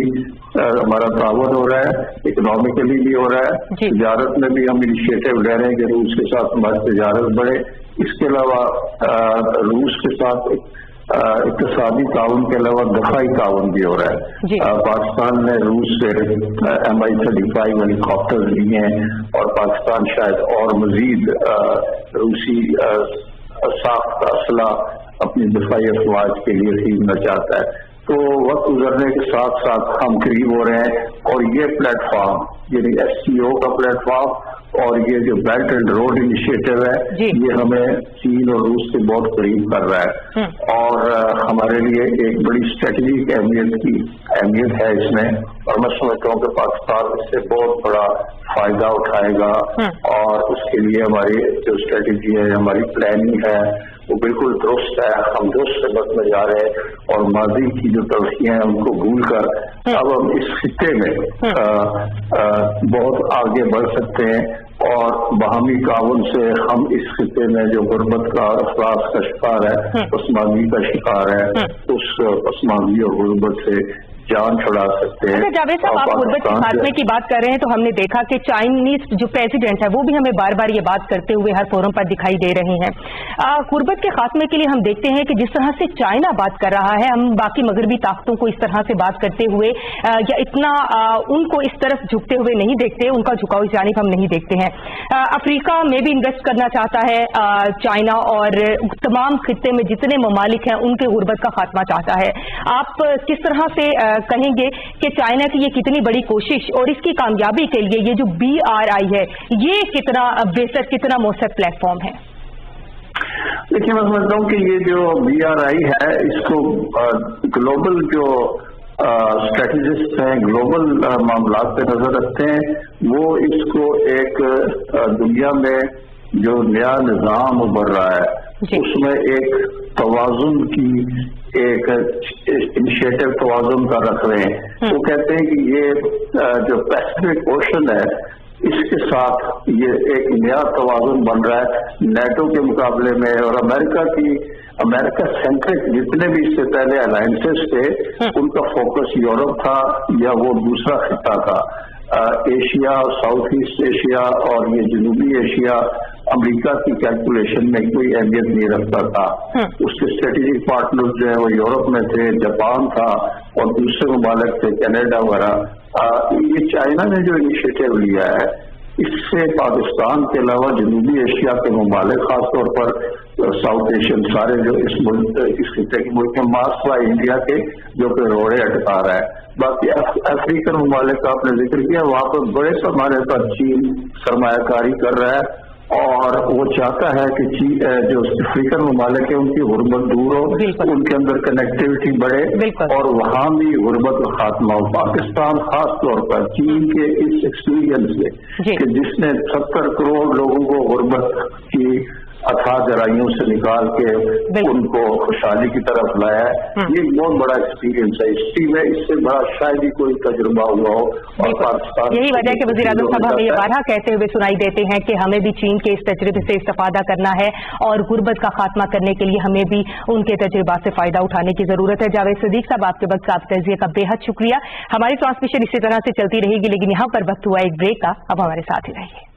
हमारा तावन हो रहा है, इकोनॉमिकली भी हो रहा है, तिजारत में भी हम इनिशिएटिव ले रहे हैं कि रूस के साथ हमारी तिजारत बढ़े। इसके अलावा रूस के साथ इक़्तिसादी ताउन के अलावा दफाई ताउन भी हो रहा है। पाकिस्तान ने रूस से MI-35 हेलीकॉप्टर लिए हैं और पाकिस्तान शायद और मजीद रूसी साख्त असला अपनी दफाई अफवाज के लिए खरीदना चाहता है। तो वक्त गुजरने के साथ साथ हम करीब हो रहे हैं और ये प्लेटफॉर्म यानी SCO का प्लेटफॉर्म और ये जो बेल्ट एंड रोड इनिशिएटिव है ये हमें चीन और रूस से बहुत करीब कर रहा है और हमारे लिए एक बड़ी स्ट्रेटेजिक अहमियत है इसमें और मैं समझता हूँ कि पाकिस्तान इससे बहुत बड़ा फायदा उठाएगा और उसके लिए हमारी जो स्ट्रेटेजी है, हमारी प्लानिंग है वो बिल्कुल दुरुस्त है। हम दुरुस्त सबक में जा रहे हैं और माजी की जो तलखियां हैं उनको भूल कर अब हम इस खित्ते में बहुत आगे बढ़ सकते हैं और बाहमी ताउन से हम इस खित्ते में जो गुर्बत का अफराज का शिकार है, पसमानगी का शिकार है, उस पसमानगी और गुर्बत से जान छुड़ा सकते हैं। जावेद साहब, आप गुर्बत के खात्मे की बात कर रहे हैं तो हमने देखा कि चाइनीज जो प्रेसिडेंट है वो भी हमें बार बार ये बात करते हुए हर फोरम पर दिखाई दे रहे हैं। गुर्बत के खात्मे के लिए हम देखते हैं कि जिस तरह से चाइना बात कर रहा है, हम बाकी मगरबी ताकतों को इस तरह से बात करते हुए या इतना उनको इस तरफ झुकते हुए नहीं देखते, उनका झुकाव इस जानिब हम नहीं देखते हैं। अफ्रीका में भी इन्वेस्ट करना चाहता है चाइना और तमाम खित्ते में जितने ममालिक हैं उनके गुर्बत का खात्मा चाहता है। आप किस तरह से कहेंगे कि चाइना की ये कितनी बड़ी कोशिश और इसकी कामयाबी के लिए ये जो BRI है ये कितना बेहतर, कितना मौसर प्लेटफॉर्म है? देखिए, मैं समझता हूँ कि ये जो BRI है इसको ग्लोबल जो स्ट्रेटेजिस्ट हैं, ग्लोबल मामला पे नजर रखते हैं, वो इसको एक दुनिया में जो नया निज़ाम उभर रहा है उसमें एक तवाज़ुन की एक इनिशिएटिव तवाज़ुन का रख रहे हैं। वो कहते हैं कि ये जो पैसिफिक ओशन है इसके साथ ये एक नया तवाज़ुन बन रहा है नेटो के मुकाबले में और अमेरिका सेंट्रिक जितने भी इससे पहले अलायंसेस थे उनका फोकस यूरोप था या वो दूसरा खिता था। एशिया, साउथ ईस्ट एशिया और ये जनूबी एशिया अमेरिका की कैलकुलेशन में कोई अहमियत नहीं रखता था। उसके स्ट्रेटेजिक पार्टनर जो है वो यूरोप में थे, जापान था और दूसरे ममालिक थे, कनाडा वगैरह। ये चाइना ने जो इनिशिएटिव लिया है इससे पाकिस्तान के अलावा जनूबी एशिया के ममालिक खासतौर पर साउथ एशियन सारे जो इस खिते के मुल्क हैं, मास्वा इंडिया के जो कि रोड़े अटका रहा है। बाकी अफ्रीकन ममालिक का आपने जिक्र किया, वहाँ पर बड़े पैमाने पर चीन सरमायाकारी कर रहा है और वो चाहता है कि जो अफ्रीकन ममालिक है उनकी गुर्बत दूर हो, उनके अंदर कनेक्टिविटी बढ़े और वहाँ भी गुर्बत का खात्मा हो। पाकिस्तान खास तौर पर चीन के इस एक्सपीरियंस से कि जिसने 70 करोड़ लोगों को गुर्बत की अथाह गहराइयों से निकाल के उनको खुशहाली की तरफ लाया है, ये बहुत बड़ा एक्सपीरियंस है। हिस्ट्री में इससे बड़ा शायद ही कोई तजुर्बा हुआ हो। और पाकिस्तान यही वजह कि वज़ीर-ए-आज़म साहब हमें ये बारहा कहते हुए सुनाई देते हैं कि हमें भी चीन के इस तजर्बे से इस्तेफादा करना है और गुर्बत का खात्मा करने के लिए हमें भी उनके तजुर्बा से फायदा उठाने की जरूरत है। जावेद सिद्दीक साहब, आपके वक्त का तजिए का बेहद शुक्रिया। हमारी ट्रांसमिशन इसी तरह से चलती रहेगी, लेकिन यहाँ पर वक्त हुआ एक ब्रेक का। अब हमारे साथ ही रहिए।